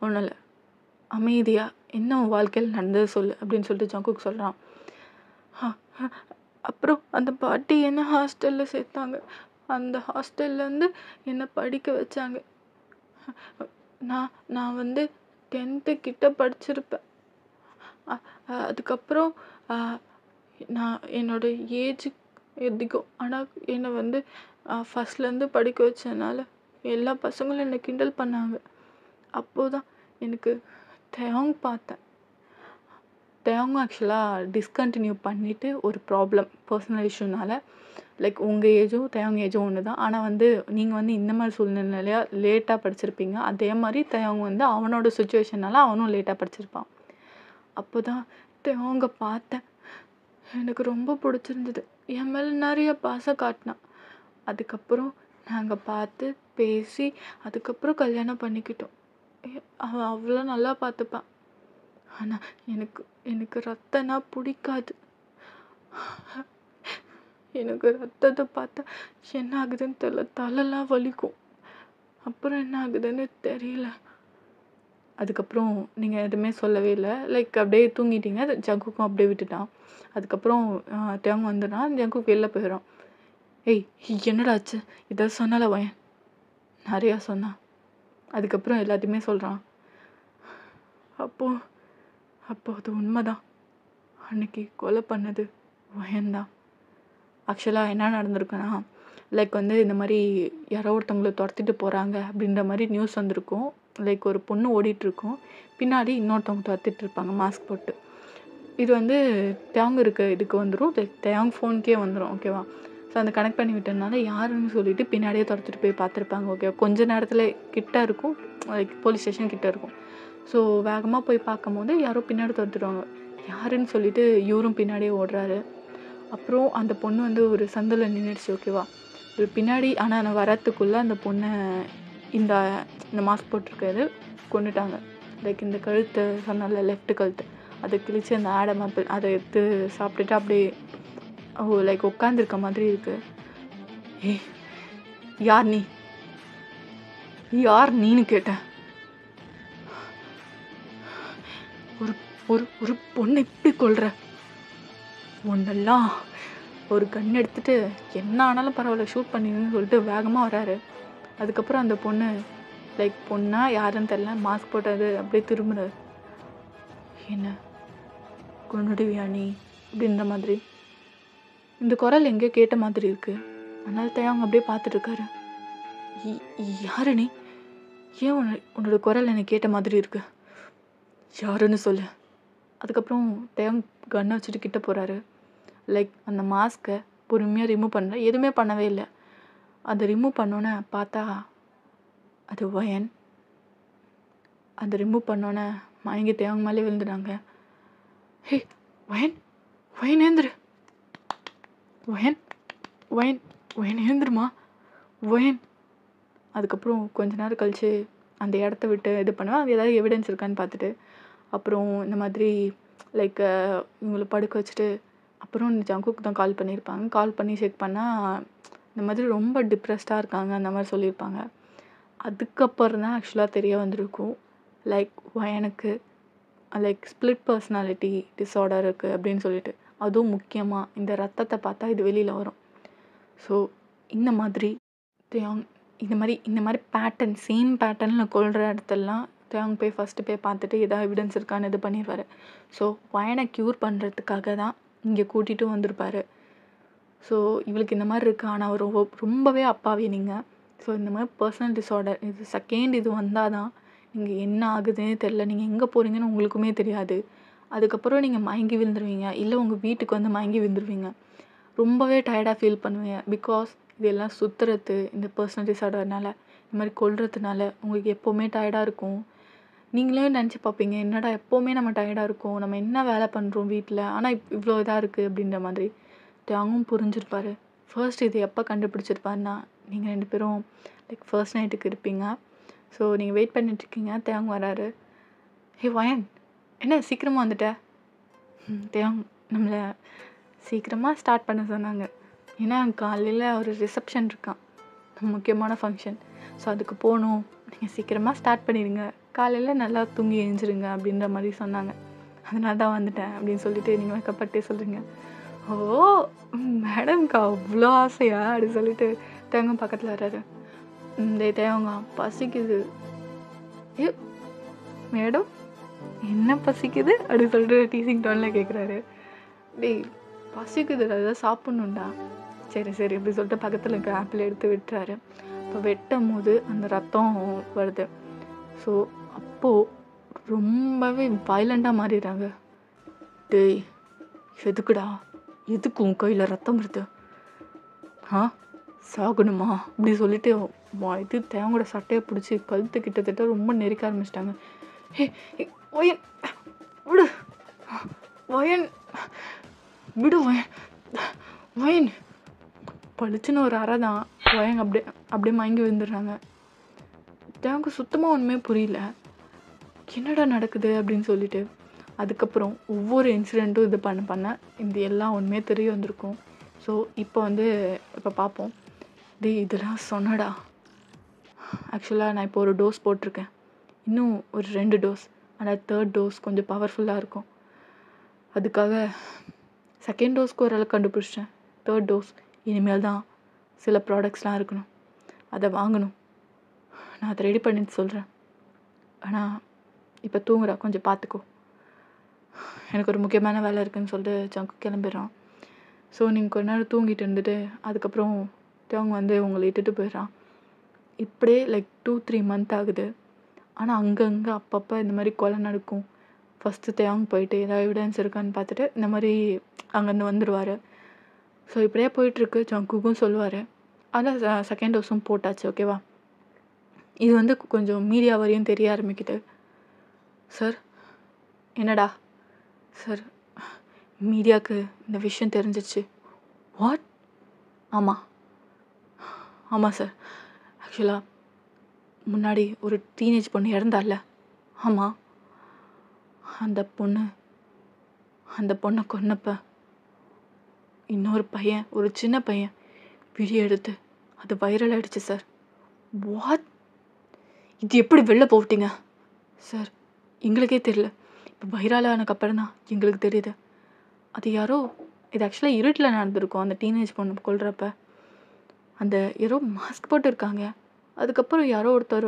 ஒன்றும் இல்லை, அமைதியாக என்ன உன் வாழ்க்கையில் நடந்தது சொல்லு அப்படின்னு சொல்லிட்டு ஜங்குக்கு சொல்கிறான். அப்புறம் அந்த பாட்டி என்ன ஹாஸ்டலில் சேர்த்தாங்க. அந்த ஹாஸ்டல்லேருந்து என்னை படிக்க வச்சாங்க. நான் நான் வந்து 10th கிட்ட படிச்சிருப்பேன். அதுக்கப்புறம் நான் என்னோட ஏஜ் அதிகம். ஆனால் என்னை வந்து ஃபஸ்ட்லேருந்து படிக்க வச்சதுனால எல்லா பசங்களும் என்னை கிண்டல் பண்ணாங்க. அப்போது தான் எனக்கு தேவங் பார்த்தேன். தேவங்க ஆக்சுவலாக டிஸ்கண்டினியூ பண்ணிவிட்டு ஒரு ப்ராப்ளம் பர்சனல் இஷ்யூனால, லைக் உங்கள் ஏஜும் தேவங்க ஏஜும் ஒன்று தான். ஆனால் வந்து நீங்கள் வந்து இந்த மாதிரி சூழ்நிலையா லேட்டாக படிச்சிருப்பீங்க. அதே மாதிரி தேவங்க வந்து அவனோட சுச்சுவேஷனால் அவனும் லேட்டாக படிச்சிருப்பான். அப்போ தான் தேவங்க பார்த்தேன். எனக்கு ரொம்ப பிடிச்சிருந்தது. என் மேலே நிறைய பாசம் காட்டினான். அதுக்கப்புறம் நாங்கள் பார்த்து பேசி அதுக்கப்புறம் கல்யாணம் பண்ணிக்கிட்டோம். அவன் அவ்வளோ நல்லா பார்த்துப்பான். ஆனால் எனக்கு எனக்கு ரத்தம்னா பிடிக்காது. எனக்கு ரத்தத்தை பார்த்தா என்ன ஆகுதுன்னு தெரியல. தலைலாம் வலிக்கும். அப்புறம் என்ன ஆகுதுன்னு தெரியல. அதுக்கப்புறம் நீங்கள் எதுவுமே சொல்லவே இல்லை. லைக் அப்படியே தூங்கிட்டீங்க. ஜங்குக்கும் அப்படியே விட்டுட்டான். அதுக்கப்புறம் தேவங்க வந்துட்டான். ஜங்குக்கு வெளில போயிடும். ஏய் என்னடா ஆச்சு? இதை சொன்னால வயன் நிறையா சொன்னான். அதுக்கப்புறம் எல்லாத்தையுமே சொல்கிறான். அப்போ அது உண்மைதான். அன்னைக்கு கொலை பண்ணது வயன்தான். ஆக்சுவலாக என்ன நடந்திருக்குன்னா, லைக் வந்து இந்த மாதிரி யாரோ ஒருத்தவங்களை துரத்திட்டு போகிறாங்க அப்படின்ற மாதிரி நியூஸ் வந்திருக்கும். லைக் ஒரு பொண்ணு ஓடிட்டுருக்கும். பின்னாடி இன்னொருத்தவங்க துரத்திட்டு இருப்பாங்க மாஸ்க் போட்டு. இது வந்து தேவங்க இருக்க இதுக்கு வந்துடும். லைக் தேவங்க ஃபோனுக்கே வந்துடும். ஓகேவா? ஸோ அந்த கனெக்ட் பண்ணி விட்டதுனால யாருன்னு சொல்லிட்டு பின்னாடியே துரத்திட்டு போய் பார்த்துருப்பாங்க. ஓகே, கொஞ்ச நேரத்தில் கிட்ட இருக்கும். லைக் போலீஸ் ஸ்டேஷன் கிட்ட இருக்கும். ஸோ வேகமாக போய் பார்க்கும்போது யாரோ பின்னாடி துரத்துடுவாங்க. யாருன்னு சொல்லிட்டு இவரும் பின்னாடியே ஓடுறாரு. அப்புறம் அந்த பொண்ணு வந்து ஒரு சந்தில் நின்றுடுச்சு. ஓகேவா? ஒரு பின்னாடி ஆனால் நான் வரத்துக்குள்ளே அந்த பொண்ணை இந்த மாஸ்க் போட்டிருக்காரு கொண்டுட்டாங்க. லைக் இந்த கழுத்தை சொன்னால லெஃப்ட் கழுத்து அதை கிழிச்சு அந்த ஆடம் ஆப்பிள் அதை எடுத்து சாப்பிட்டுட்டு அப்படியே லைக் உட்காந்துருக்க மாதிரி இருக்கு. யார் நீன்னு கேட்டேன். ஒரு பொண்ணு இப்படி கொள்ற ஒன்றெல்லாம் ஒரு கண் எடுத்துட்டு என்ன ஆனாலும் பரவாயில்ல ஷூட் பண்ணிடுன்னு சொல்லிட்டு வேகமாக வராரு. அதுக்கப்புறம் அந்த பொண்ணு லைக் பொண்ணா யாருன்னு தெரியல மாஸ்க் போட்டது அப்படியே திரும்புறாரு. என்ன கொன்னுடுவியா நீ அப்படின்ற மாதிரி இந்த குரல் எங்கேயோ கேட்ட மாதிரி இருக்கு. அதனால தேவங்க அப்படியே பார்த்துட்டு இருக்காரு. யாரு நீ? ஏன் உன்னோட குரல் எனக்கு கேட்ட மாதிரி இருக்கு? யாருன்னு சொல்லு. அதுக்கப்புறம் தேவங்க கன்னை வச்சுட்டு கிட்ட போகிறாரு. லைக் அந்த மாஸ்க்கை பொறுமையாக ரிமூவ் பண்ண எதுவுமே பண்ணவே இல்லை. அதை ரிமூவ் பண்ணோன்னே பார்த்தா அது வயன். அதை ரிமூவ் பண்ணோன்னே மயங்கி தேவங்க மேலே விழுந்துட்டாங்க. ஹே வயன் ஏந்திரு. வயன் ஏந்திருமா வயன். அதுக்கப்புறம் கொஞ்ச நேரம் கழிச்சு அந்த இடத்த விட்டு இது பண்ணுவேன். அது ஏதாவது எவிடன்ஸ் இருக்கான்னு பார்த்துட்டு அப்புறம் இந்த மாதிரி லைக் இவங்களை படுக்க வச்சுட்டு அப்புறம் ஜங்குக்கு தான் கால் பண்ணியிருப்பாங்க. கால் பண்ணி செக் பண்ணால் இந்த மாதிரி ரொம்ப டிப்ரெஸ்டாக இருக்காங்க அந்த மாதிரி சொல்லியிருப்பாங்க. அதுக்கப்புறம் தான் ஆக்சுவலாக தெரிய வந்திருக்கும் லைக் வயனுக்கு லைக் ஸ்ப்ளிட் பர்சனாலிட்டி டிஸார்டர் இருக்குது அப்படின்னு சொல்லிட்டு. அதுவும் முக்கியமாக இந்த ரத்தத்தை பார்த்தா இது வெளியில் வரும். ஸோ இந்த மாதிரி இந்த மாதிரி பேட்டர்ன் சேம் பேட்டர்னில் கொள்கிற இடத்துலலாம் தேவங்க போய் ஃபஸ்ட்டு போய் பார்த்துட்டு ஏதாவது எவிடன்ஸ் இருக்கான்னு இது பண்ணிடுவார். ஸோ வயனை க்யூர் பண்ணுறதுக்காக தான் இங்கே கூட்டிகிட்டு வந்திருப்பார். ஸோ இவளுக்கு இந்த மாதிரி இருக்குது. ஆனால் அவர் ரொம்பவே அப்பாவி நீங்கள். ஸோ இந்த மாதிரி பர்சனல் டிஸார்டர் இது செகண்ட் இது வந்தால் தான் நீங்கள் என்ன ஆகுதுன்னு தெரில. நீங்கள் எங்கே போகிறீங்கன்னு உங்களுக்குமே தெரியாது. அதுக்கப்புறம் நீங்கள் மயங்கி விழுந்துருவீங்க. இல்லை உங்கள் வீட்டுக்கு வந்து மயங்கி விழுந்துருவீங்க. ரொம்பவே டயர்டாக ஃபீல் பண்ணுவீங்க. பிகாஸ் இதெல்லாம் சுற்றுறது இந்த பர்சனல் டிஸார்டர்னால இந்த மாதிரி கொள்றதுனால உங்களுக்கு எப்போவுமே டயர்டாக இருக்கும். நீங்களே நினச்சி பார்ப்பீங்க, என்னடா எப்போவுமே நம்ம டயர்டாக இருக்கும், நம்ம என்ன வேலை பண்ணுறோம் வீட்டில், ஆனால் இவ்வளோ இதாக இருக்குது அப்படின்ற மாதிரி. தேவங்கும் புரிஞ்சிருப்பார். ஃபர்ஸ்ட் இது எப்போ கண்டுபிடிச்சிருப்பாருன்னா நீங்கள் 2 பேரும் லைக் ஃபர்ஸ்ட் நைட்டுக்கு இருப்பீங்க. ஸோ நீங்கள் வெயிட் பண்ணிட்டுருக்கீங்க. தேவங்க வராரு. ஹே வயன் என்ன சீக்கிரமாக வந்துட்ட? தேவங் நம்மளை சீக்கிரமாக ஸ்டார்ட் பண்ண சொன்னாங்க. ஏன்னா காலையில் ஒரு ரிசப்ஷன் இருக்கான், முக்கியமான ஃபங்க்ஷன். ஸோ அதுக்கு போகணும், நீங்கள் சீக்கிரமாக ஸ்டார்ட் பண்ணிடுங்க, காலையில் நல்லா தூங்கி எழுஞ்சிருங்க அப்படின்ற மாதிரி சொன்னாங்க. அதனால தான் வந்துட்டேன் அப்படின்னு சொல்லிட்டு நீங்கள் மேக்கப்பட்டே சொல்கிறீங்க. ஓ மேடம்க்கா அவ்வளோ ஆசையா அப்படின்னு சொல்லிட்டு தேங்கும் பக்கத்தில் வர்றாரு. டேய் தேவங்க பசிக்குது. ஏ மேடம் என்ன பசிக்குது அப்படின்னு சொல்லிட்டு டீசிங் டோனில் கேட்குறாரு. டேய் பசிக்குதுடா, ஏதாவது சாப்பிட்ணுண்டா. சரி சரி அப்படி சொல்லிட்டு பக்கத்தில் இருக்க ஆப்பிள் எடுத்து விட்டுறாரு. இப்போ வெட்டும் போது அந்த ரத்தம் வருது. ஸோ அப்போது ரொம்பவே வயலண்ட்டாக மாறிடுறாங்க. டேய் எதுக்குடா, எதுக்கு உன் கையில் ரத்தம் வருது, சாகணுமா அப்படி சொல்லிட்டு இது தேவங்களோட சட்டையை பிடிச்சி கழுத்து கிட்டத்தட்ட ரொம்ப நெருக்க ஆரம்பிச்சிட்டாங்க. ஒயன் விடு, ஒயன் விடு, ஒயன் ஒயன் பளிச்சுன்னு ஒரு அறை தான். ஒயன் அப்படியே மயங்கி விழுந்துடுறாங்க. தேவங்க சுத்தமாக ஒன்றுமே புரியல, என்னடா நடக்குது அப்படின்னு சொல்லிட்டு. அதுக்கப்புறம் ஒவ்வொரு இன்சிடெண்ட்டும் இது பண்ண இந்த எல்லாம் ஒன்றுமே தெரிய வந்திருக்கும். ஸோ இப்போ பார்ப்போம். இதெல்லாம் சொன்னடா, ஆக்சுவலாக நான் இப்போ ஒரு டோஸ் போட்டிருக்கேன், இன்னும் ஒரு 2 டோஸ், ஆனால் 3rd டோஸ் கொஞ்சம் பவர்ஃபுல்லாக இருக்கும். அதுக்காக 2nd டோஸ்க்கு ஓரளவுக்கு கண்டுபிடிச்சிட்டேன். 3rd டோஸ் இனிமேல் தான் சில ப்ராடக்ட்ஸ்லாம் இருக்கணும், அதை வாங்கணும். நான் அதை ரெடி பண்ணிட்டு சொல்கிறேன். ஆனால் இப்போ தூங்குறா, கொஞ்சம் பார்த்துக்கோ, எனக்கு ஒரு முக்கியமான வேலை இருக்குதுன்னு சொல்லிட்டு ஜங்கு கிளம்பிடுறான். ஸோ நீங்கள் கொஞ்ச நேரம் தூங்கிட்டு இருந்துட்டு அதுக்கப்புறம் தேவங்க உங்களை இட்டுட்டு போயிடுறான். இப்படியே 2-3 மந்த் ஆகுது. ஆனால் அங்கங்கே அப்பப்போ இந்த மாதிரி கொலை நடக்கும். ஃபஸ்ட்டு தேவங்க போயிட்டு ஏதாவது எவிடன்ஸ் இருக்கான்னு பார்த்துட்டு இந்த மாதிரி அங்கேருந்து வந்துடுவார். ஸோ இப்படியே போயிட்டுருக்கு. ஜங்குக்கும் சொல்லுவார். ஆனால் 2nd டோஸும் போட்டாச்சு, ஓகேவா. இது கொஞ்சம் மீடியா வரையும் தெரிய ஆரம்பிக்குது. சார் என்னடா சார், மீடியாவுக்கு இந்த விஷயம் தெரிஞ்சிச்சு. வாட்? ஆமாம் சார், ஆக்சுவலாக முன்னாடி ஒரு டீனேஜ் பொண்ணு இறந்தால. ஆமாம், அந்த பொண்ணை கொன்னப்ப இன்னொரு பையன், ஒரு சின்ன பையன் வீடியோ எடுத்து அது வைரல் ஆகிடுச்சு சார். வாட்? இது எப்படி வெளில போட்டீங்க சார்? எங்களுக்கே தெரியல, இப்போ வைரல் ஆனதுக்கப்புறம் தான் எங்களுக்கு தெரியுது. அது யாரோ, இது ஆக்சுவலாக இருட்டில் நடந்திருக்கும். அந்த டீனேஜ் பொண்ணு கொல்றப்ப அந்த யாரோ மாஸ்க் போட்டு இருக்காங்க. அதுக்கப்புறம் யாரோ ஒருத்தர்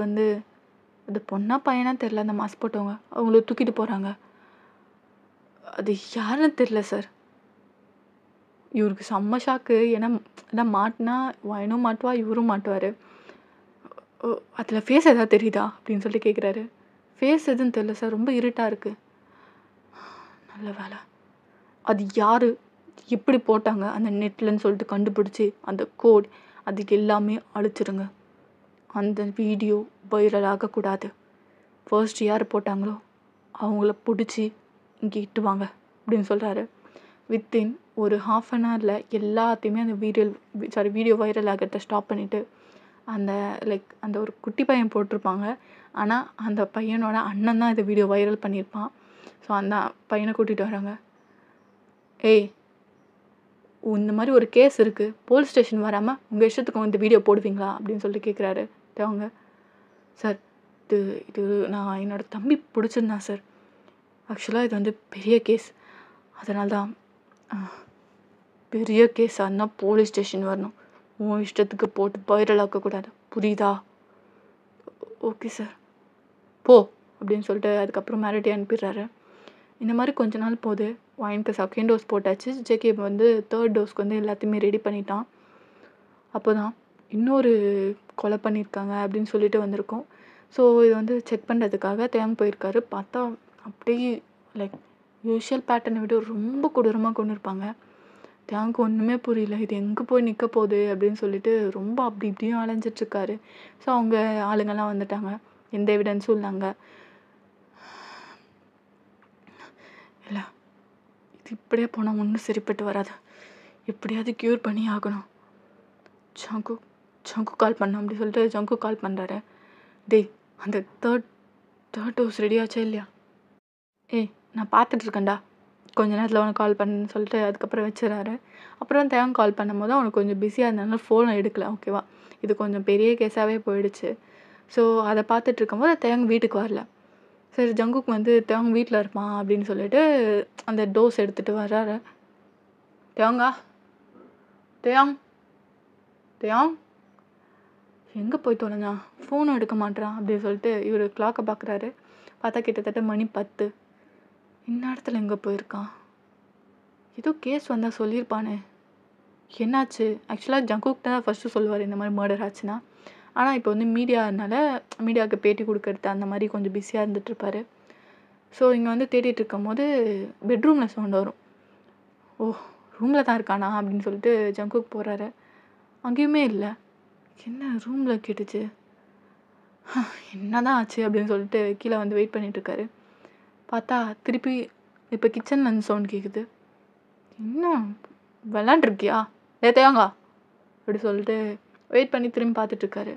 அது பொண்ணா பையனா தெரில, அந்த மாஸ்க் போட்டவங்க அவங்கள தூக்கிட்டு போகிறாங்க. அது யாருன்னு தெரில சார். இவருக்கு செம்ம ஷாக்கு. ஏன்னா மாட்டினா வயனும் மாட்டுவா, இவரும் மாட்டுவார். அதில் ஃபேஸ் எதாவது தெரியுதா அப்படின்னு சொல்லிட்டு கேட்குறாரு. ஃபேஸ் எதுவும் தெரில சார், ரொம்ப இருட்டாக இருக்குது. நல்ல வேலை, அது யார் எப்படி போட்டாங்க அந்த நெட்லன்னு சொல்லிட்டு கண்டுபிடிச்சி அந்த கோட் அதுக்கு எல்லாமே அழிச்சிருங்க. அந்த வீடியோ வைரல் ஆகக்கூடாது. ஃபர்ஸ்ட் யார் போட்டாங்களோ அவங்கள பிடிச்சி இங்கே இட்டுவாங்க அப்படின்னு சொல்கிறாரு. வித்தின் ஒரு 1/2 hour எல்லாத்தையுமே அந்த வீடியோ வைரல் ஆகிறத ஸ்டாப் பண்ணிவிட்டு அந்த ஒரு குட்டி பையன் போட்டிருப்பாங்க. ஆனால் அந்த பையனோட அண்ணன் தான் இந்த வீடியோ வைரல் பண்ணியிருப்பான். ஸோ அந்த பையனை கூட்டிகிட்டு வராங்க. ஏய், இந்த மாதிரி ஒரு கேஸ் இருக்குது, போலீஸ் ஸ்டேஷன் வராமல் உங்கள் இஷ்டத்துக்கு இந்த வீடியோ போடுவீங்களா அப்படின்னு சொல்லிட்டு கேட்குறாரு தேவங்க. சார் இது நான் என்னோடய தம்பி பிடிச்சிருந்தான் சார். ஆக்சுவலாக இது பெரிய கேஸ், அதனால தான் பெரிய கேஸாக இருந்தால் போலீஸ் ஸ்டேஷன் வரணும், உன் இஷ்டத்துக்கு போட்டு வைரல் ஆக்கக்கூடாது, புரியுதா? ஓகே சார் போ அப்படின்னு சொல்லிட்டு அதுக்கப்புறம் மிரட்டி அனுப்பிடுறாரு. இந்த மாதிரி கொஞ்ச நாள் போகுது. ஒயனுக்கு 2nd டோஸ் போட்டாச்சு. ஜேகே 3rd டோஸ்க்கு எல்லாத்தையுமே ரெடி பண்ணிட்டான். அப்போ தான் இன்னொரு கொலை பண்ணியிருக்காங்க அப்படின்னு சொல்லிட்டு வந்திருக்கோம். ஸோ இது செக் பண்ணுறதுக்காக தேவங்க போயிருக்காரு. பார்த்தா அப்படியே யூஷுவல் பேட்டர்னை விட ரொம்ப கொடூரமாக கொண்டு இருப்பாங்க. தேவங்க ஒன்றுமே புரியல, இது எங்கே போய் நிற்க போகுது அப்படின்னு சொல்லிட்டு ரொம்ப அப்படி இப்படியும் அலைஞ்சிட்ருக்காரு. ஸோ அவங்க ஆளுங்கள்லாம் வந்துட்டாங்க, எந்த எவிடன்ஸும் இல்லைங்க. இல்லை, இது இப்படியே போனால் ஒன்றும் சரிப்பட்டு வராது, எப்படியாவது க்யூர் பண்ணி ஆகணும். ஜங்கு கால் பண்ண அப்படி சொல்லிட்டு ஜங்கு கால் பண்ணுறாரு. டேய், அந்த தேர்ட் டோஸ் ரெடி ஆச்சா இல்லையா? ஏய், நான் பார்த்துட்ருக்கேன்டா, கொஞ்ச நேரத்தில் உனக்கு கால் பண்ணுன்னு சொல்லிட்டு அதுக்கப்புறம் வச்சுறாரு. அப்புறம் தேவங்க கால் பண்ணும்போது அவனுக்கு கொஞ்சம் பிஸியாக இருந்ததுனால ஃபோனை எடுக்கல, ஓகேவா. இது கொஞ்சம் பெரிய கேஸாகவே போயிடுச்சு. ஸோ அதை பார்த்துட்டு இருக்கும்போது தேவங்க வீட்டுக்கு வரல. சரி, ஜங்குக்கு தேவங்க வீட்டில் இருப்பான் அப்படின்னு சொல்லிட்டு அந்த டோஸ் எடுத்துகிட்டு வர்றாரு. தேவங்க எங்கே போய் தொலைஞ்சான், ஃபோனும் எடுக்க மாட்றான் அப்படின்னு சொல்லிட்டு இவர் கிளாக்கை பார்க்குறாரு. பார்த்தா கிட்டத்தட்ட மணி 10. இந்நேரத்தில் எங்கே போயிருக்கான், ஏதோ கேஸ் வந்தால் சொல்லியிருப்பானே, என்னாச்சு? ஆக்சுவலாக ஜங்குக் தான் ஃபஸ்ட்டு சொல்லுவார் இந்த மாதிரி மர்டர் ஆச்சுன்னா. ஆனால் இப்போ வந்து மீடியானால மீடியாவுக்கு பேட்டி கொடுக்கறது அந்த மாதிரி கொஞ்சம் பிஸியாக இருந்துகிட்ருப்பாரு. ஸோ இங்கே வந்து தேடிட்டு இருக்கும் போது பெட்ரூமில் சவுண்ட் வரும். ஓ, ரூமில் தான் இருக்கானா அப்படின்னு சொல்லிட்டு ஜங்குக் போகிறாரு. அங்கேயுமே இல்லை. என்ன ரூமில் கேட்டுச்சு, என்ன தான் ஆச்சு அப்படின்னு சொல்லிட்டு கீழே வந்து வெயிட் பண்ணிகிட்ருக்காரு. பார்த்தா திருப்பி இப்போ கிச்சனில் அந்த சவுண்ட் கேட்குது. இன்னும் விளாண்டுருக்கியா தேவையாங்க அப்படி சொல்லிட்டு வெயிட் பண்ணி திரும்பி பார்த்துட்ருக்காரு.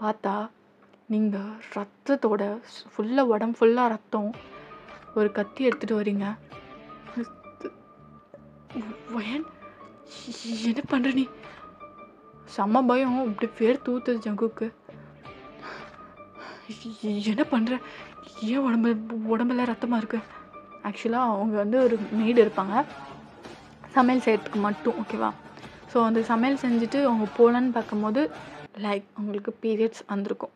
பார்த்தா நீங்கள் ரத்தத்தோட ஃபுல்லாக உடம்பு ஃபுல்லாக ரத்தம், ஒரு கத்தி எடுத்துகிட்டு வரீங்க. வயன், என்ன பண்ணுற நீ? செம்ம பயம், இப்படி பேர் தூத்துது ஜங்குக்கு. என்ன பண்ணுற, ஏன் உடம்பெல்லாம் ரத்தமாக இருக்கு? ஆக்சுவலாக அவங்க வந்து ஒரு மெய்டு இருப்பாங்க சமையல் செய்கிறதுக்கு மட்டும், ஓகேவா? ஸோ அந்த சமையல் செஞ்சுட்டு அவங்க போகலான்னு பார்க்கும்போது லைக் அவங்களுக்கு பீரியட்ஸ் வந்திருக்கும்.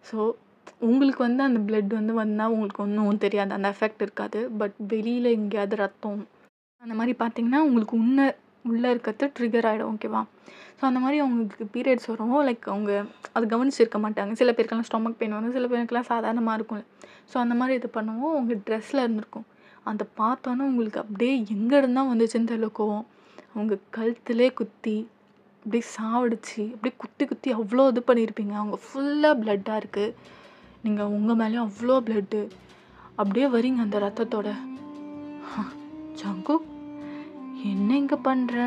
ஸோ உங்களுக்கு வந்து அந்த பிளட் வந்து வந்தால் உங்களுக்கு ஒன்றும் தெரியாது, அந்த எஃபெக்ட் இருக்காது. பட் வெளியில் எங்கேயாவது ரத்தம் அந்த மாதிரி பார்த்தீங்கன்னா உங்களுக்கு உள்ளே இருக்கிறது ட்ரிகர் ஆகிடும், ஓகேவா? ஸோ அந்த மாதிரி அவங்களுக்கு பீரியட்ஸ் வரும். லைக் அவங்க அது கவனிச்சிருக்க மாட்டாங்க. சில பேருக்கெல்லாம் ஸ்டொமக் பெயின் வரும், சில பேருக்கெல்லாம் சாதாரணமாக இருக்கும்ல. ஸோ அந்த மாதிரி இது பண்ணுவோம். அவங்க ட்ரெஸ்ஸில் இருந்திருக்கும். அந்த பார்த்தோன்னே உங்களுக்கு அப்படியே எங்கே இருந்தால் வந்துச்சுன்னு தெரியல கோவம். அவங்க கழுத்துலேயே குத்தி அப்படியே சாவடிச்சு அப்படியே குத்தி குத்தி அவ்வளோ இது பண்ணியிருப்பீங்க. அவங்க ஃபுல்லாக பிளட்டாக இருக்குது, நீங்கள் உங்கள் மேலேயும் அவ்வளோ பிளட்டு, அப்படியே வரீங்க அந்த ரத்தத்தோட. ஜங்கு, என்ன இங்கே பண்ணுற?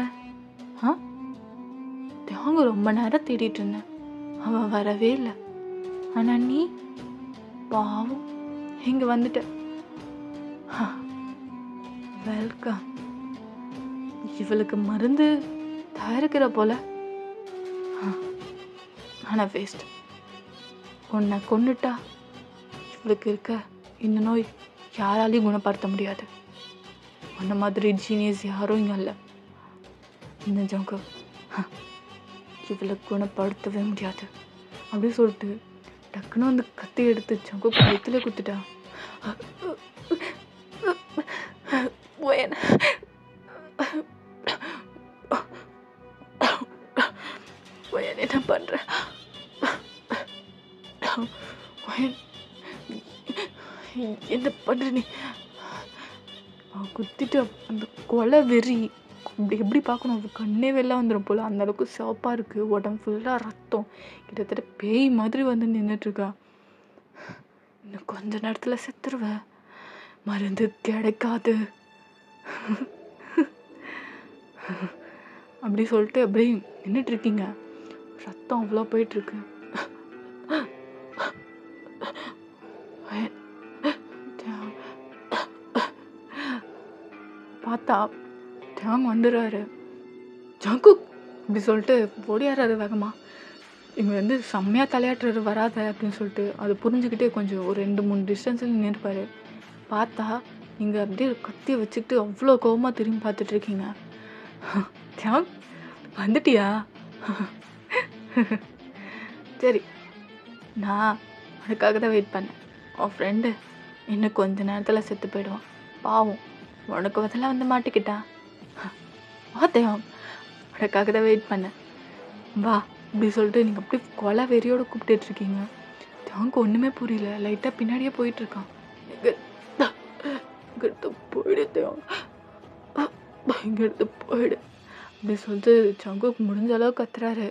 தேங்க ரொம்ப நேரம் தேடிட்டு இருந்தேன், அவன் வரவே இல்லை. ஆனால் நீ பாவம் இங்கே வந்துட்ட. வெல்கம். இவளுக்கு மருந்து தயாரிக்கிற போல. ஆனால் வேஸ்ட். உன்னை கொன்னுட்டா இவளுக்கு இருக்க இந்த நோய் யாராலையும் குணப்படுத்த முடியாது. அந்த மாதிரி ஜீனியஸ் யாரும் இங்கே இல்லை. இந்த ஜங்கு இவளை குணப்படுத்தவே முடியாது அப்படி சொல்லிட்டு டக்குன்னு வந்து கத்தி எடுத்து ஜங்கு கழுத்துல குத்துட்டா. என்ன பண்ற? என்ன பண்ற நீ? குத்திட்டு அந்த கொலை வெறி எப்படி பார்க்கணும், அவள் கண்ணே வெளில வந்துடும் போல, அந்த அளவுக்கு சிவப்பாக இருக்குது, உடம்பு ஃபுல்லாக ரத்தம், கிட்டத்தட்ட பேய் மாதிரி வந்து நின்றுட்டுருக்கா. இன்னும் கொஞ்ச நேரத்தில் செத்துருவேன், மருந்து கிடைக்காது அப்படி சொல்லிட்டு அப்படியே நின்றுட்டுருக்கீங்க. ரத்தம் அவ்வளோ போயிட்டுருக்கு. பார்த்தா தேங்க வந்துடுறாரு. ஜங்கு அப்படி சொல்லிட்டு ஓடியாராரு வேகமாக. இங்கே வந்து செம்மையாக தலையாட்டுறாரு வராத அப்படின்னு சொல்லிட்டு. அது புரிஞ்சுக்கிட்டே கொஞ்சம் ஒரு 2-3 டிஸ்டன்ஸில் நின்றுப்பார். பார்த்தா நீங்கள் அப்படியே கத்தியை வச்சுக்கிட்டு அவ்வளோ கோவமாக திரும்பி பார்த்துட்ருக்கீங்க. தேங் வந்துட்டியா? சரி, நான் அதுக்காக தான் வெயிட் பண்ணேன். உன் ஃப்ரெண்டு இன்னும் கொஞ்ச நேரத்தில் செத்து போயிடுவான், பாவம் உனக்கு பதிலாக வந்து மாட்டிக்கிட்டான். தேவம் அதுக்காக தான் வெயிட் பண்ணேன், வா அப்படி சொல்லிட்டு நீங்கள் அப்படி கொலை வெறியோடு கூப்பிட்டுட்ருக்கீங்க. தேவனுக்கு ஒன்றுமே புரியல, லைட்டாக பின்னாடியே போயிட்டுருக்கான். இங்கெடுத்து போயிடு தேவன், இங்கெடுத்து போயிடு அப்படி சொல்லிட்டு ஜங்குக்கு முடிஞ்ச அளவுக்கு கத்துறாரு.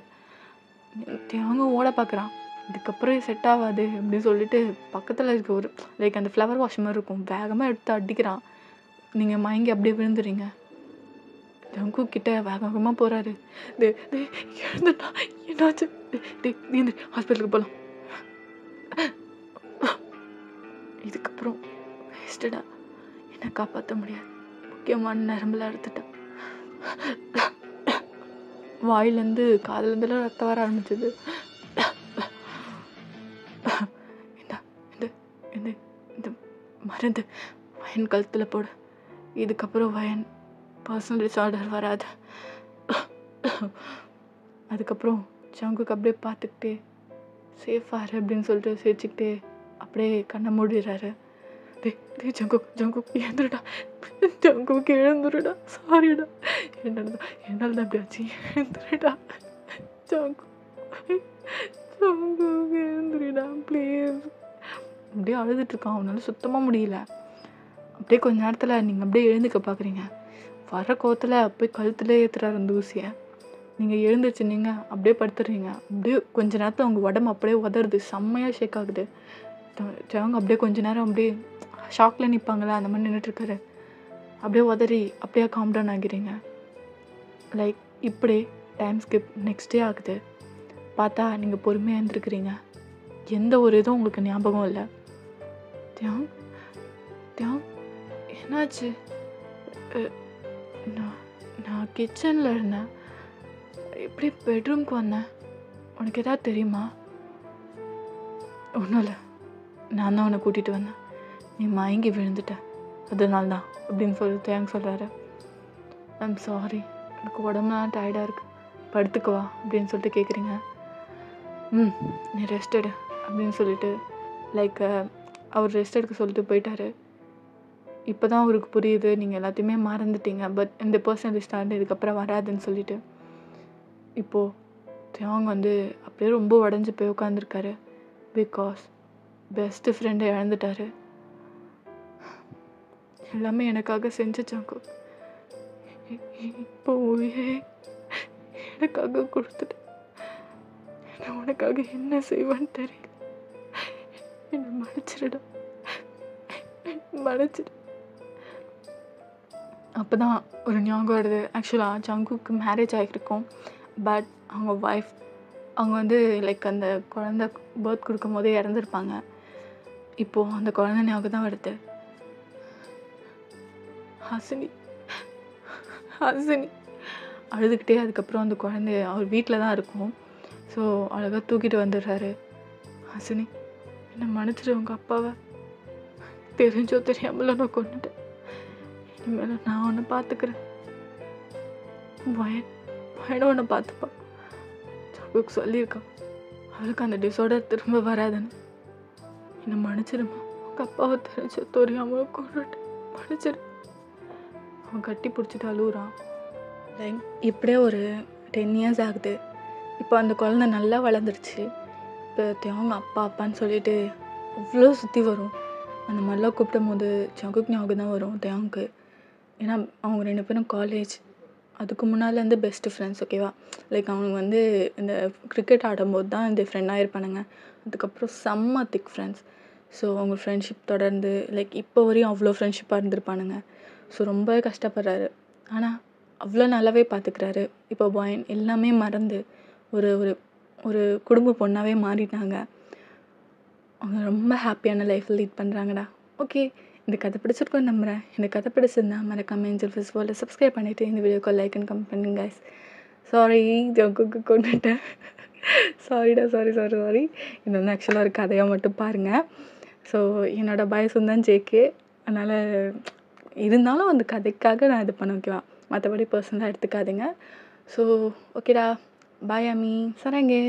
தேவங்க ஓட பார்க்குறான். இதுக்கப்புறம் செட் ஆகாது அப்படின்னு சொல்லிட்டு பக்கத்தில் இருக்க ஒரு லைக் அந்த ஃப்ளவர் வாஷ் மாதிரி இருக்கும், வேகமாக எடுத்து அடிக்கிறான். நீங்கள் மயங்கி அப்படியே விழுந்துறீங்க. ஜங்கு கிட்ட வேகமாக போகிறாரு. எழுந்துட்டா, என்னாச்சு? ஹாஸ்பிட்டலுக்கு போகலாம். இதுக்கப்புறம் வேஸ்டடா, என்னை காப்பாற்ற முடியாது, முக்கியமான நரம்பில் எடுத்துட்டேன். வாயிலேருந்து காதுலேருந்துலாம் ரத்தம் வர ஆரம்பிச்சது. இந்த மருந்து வயன் கழுத்தில் போடு, இதுக்கப்புறம் வயன் பர்சனல் டிஸார்டர் வராது. அதுக்கப்புறம் ஜங்குக்கு அப்படியே பார்த்துக்கிட்டே சேஃபாரு அப்படின்னு சொல்லிட்டு சிரிச்சுக்கிட்டே அப்படியே கண்ணை மூடிடுறாரு. டே ஜங்குக் ஜங்குக் எழுந்துருடா, ஜங்குக் எழுந்துருடா, சாரிடா, என்னால் தான் அப்படி ஆச்சு, எழுந்துருடா ஜங்குக், ஜங்குக் எழுந்துருடா ப்ளீஸ். அப்படியே அழுதுட்ருக்கான். அவனால சுத்தமாக முடியல. அப்படியே கொஞ்ச நேரத்தில் நீங்கள் அப்படியே எழுந்துக்க பார்க்குறீங்க. வர கோவத்தில் போய் கழுத்துலேயே ஏற்றுறாரு அந்த ஊசியை. நீங்கள் எழுந்துருச்சுனீங்க அப்படியே படுத்துடுறீங்க. அப்படியே கொஞ்ச நேரத்தில் உங்கள் உடம்பு அப்படியே உதறுது, செம்மையாக ஷேக் ஆகுது. அவங்க அப்படியே கொஞ்ச நேரம் அப்படியே ஷாக்கில் நிற்பாங்களே அந்த மாதிரி நின்றுட்டுருக்காரு. அப்படியே உதறி அப்படியே காம் டவுன் ஆகிறீங்க. லைக் இப்படி டைம் ஸ்கிப் நெக்ஸ்ட் டே ஆகுது. பார்த்தா நீங்கள் பொறுமையாக இருந்துருக்குறீங்க. எந்த ஒரு இதுவும் உங்களுக்கு ஞாபகம் இல்லை. தியாங் தியாங் என்னாச்சு? நான் கிச்சனில் இருந்தேன், எப்படி பெட்ரூம்க்கு வந்தேன்? உனக்கு எதாவது தெரியுமா? ஒன்றும் இல்லை, நான் தான் உன்னை கூட்டிகிட்டு வந்தேன், நீ மயங்கி விழுந்துட்ட, அதனால தான் அப்படின்னு சொல்லி தேங்க் சொல்கிறாரு. ஐம் சாரி, எனக்கு உடம்புலாம் டயர்டாக இருக்குது, படுத்துக்குவா அப்படின்னு சொல்லிட்டு கேட்குறீங்க. நீ ரெஸ்ட் எடு அப்படின்னு சொல்லிட்டு லைக் அவர் ரெஸ்ட் எடுக்க சொல்லிட்டு போயிட்டாரு. இப்போ தான் அவருக்கு புரியுது நீங்கள் எல்லாத்தையுமே மறந்துட்டீங்க, பட் இந்த பர்சனல் லிஸ்ட் இதுக்கப்புறம் வராதுன்னு சொல்லிட்டு. இப்போது தியாங் அப்படியே ரொம்ப உடஞ்சி போய் உட்காந்துருக்காரு. பிகாஸ் பெஸ்ட்டு ஃப்ரெண்டை இழந்துட்டாரு. எல்லாமே எனக்காக செஞ்சுச்சாங்க, இப்போ எனக்காக கொடுத்துட்டு நான் உனக்காக என்ன செய்வேன்னு தெரியல. என்னை மன்னிச்சிருடா, மன்னிச்சிடு. அப்போ தான் ஒரு ஞாபகம் வருது. ஆக்சுவலாக ஜங்குக்கு மேரேஜ் ஆகிருக்கும், பட் அவங்க ஒய்ஃப் அவங்க லைக் அந்த குழந்த பர்த் கொடுக்கும் போதே இறந்துருப்பாங்க. இப்போது அந்த குழந்தை ஞாபகம் தான் வருது. ஹாசினி அழுதுகிட்டே அதுக்கப்புறம் அந்த குழந்தைய அவர் வீட்டில் தான் இருக்கும். ஸோ அழகாக தூக்கிட்டு வந்துடுறாரு. ஹாசினி என்னை மன்னிச்சிடு, உங்கள் அப்பாவை தெரிஞ்சோ தெரியாமல நான் கொண்டுட்டேன், இனிமேல் நான் ஒன்று பார்த்துக்கிறேன், வயனும் ஒன்று பார்த்துப்பா. ஜங்குக்கு சொல்லியிருக்கான் அவளுக்கு அந்த டிஸார்டர் திரும்ப வராதுன்னு. என்னை மன்னிச்சிடுமா, உங்கள் அப்பாவை தெரிஞ்சோ தெரியாமலும் கொண்டுட்டேன், மன்னிச்சிடு. அவன் கட்டி பிடிச்சிட்டு அழுகுறான். லைக் இப்படியே ஒரு 10 years ஆகுது. இப்போ அந்த குழந்தை நல்லா வளர்ந்துருச்சு. இப்போ அவங்க அப்பா அப்பான்னு சொல்லிட்டு அவ்வளோ சுற்றி வரும். அந்த மாதிரிலாம் கூப்பிடும் போது ஜங்குக்கு ஞாபகம் தான் வரும் தேங்க்கு. ஏன்னா அவங்க 2 பேரும் காலேஜ், அதுக்கு முன்னாலேருந்து பெஸ்ட்டு ஃப்ரெண்ட்ஸ். ஓகேவா, லைக் அவங்க இந்த கிரிக்கெட் ஆடும்போது தான் இந்த ஃப்ரெண்டாக இருப்பானுங்க. அதுக்கப்புறம் செம்ம திக் ஃப்ரெண்ட்ஸ். ஸோ அவங்க ஃப்ரெண்ட்ஷிப் தொடர்ந்து லைக் இப்போ வரையும் அவ்வளோ ஃப்ரெண்ட்ஷிப்பாக இருந்திருப்பானுங்க. ஸோ ரொம்ப கஷ்டப்படுறாரு, ஆனால் அவ்வளோ நல்லாவே பார்த்துக்கிறாரு. இப்போ பாயின் எல்லாமே மறந்து ஒரு ஒரு ஒரு குடும்ப பொண்ணாகவே மாறிட்டாங்க. அவங்க ரொம்ப ஹாப்பியான லைஃப் லீட் பண்ணுறாங்கடா. ஓகே, இந்த கதை பிடிச்சிருக்கோன்னு நம்புகிறேன். இந்த கதை பிடிச்சிருந்தா மறக்காம ஏஞ்சல் ஃபெஸ் வேர்ல்டை சப்ஸ்கிரைப் பண்ணிவிட்டு இந்த வீடியோக்கு லைக் அண்ட் கமெண்ட் பண்ணுங்க கைஸ். சாரி ஜங்குக்கு கொண்டுட்டேன், சாரிடா, சாரி. இது ஆக்சுவலாக ஒரு கதையாக மட்டும் பாருங்கள். ஸோ என்னோடய பாய்ஸும் தான் ஜேகே, அதனால் இருந்தாலும் அந்த கதைக்காக நான் இது பண்ண ஓகேவா, மற்றபடி பர்சனலாக எடுத்துக்காதுங்க. ஸோ ஓகேடா, பாய் அம்மி, சரங்கே.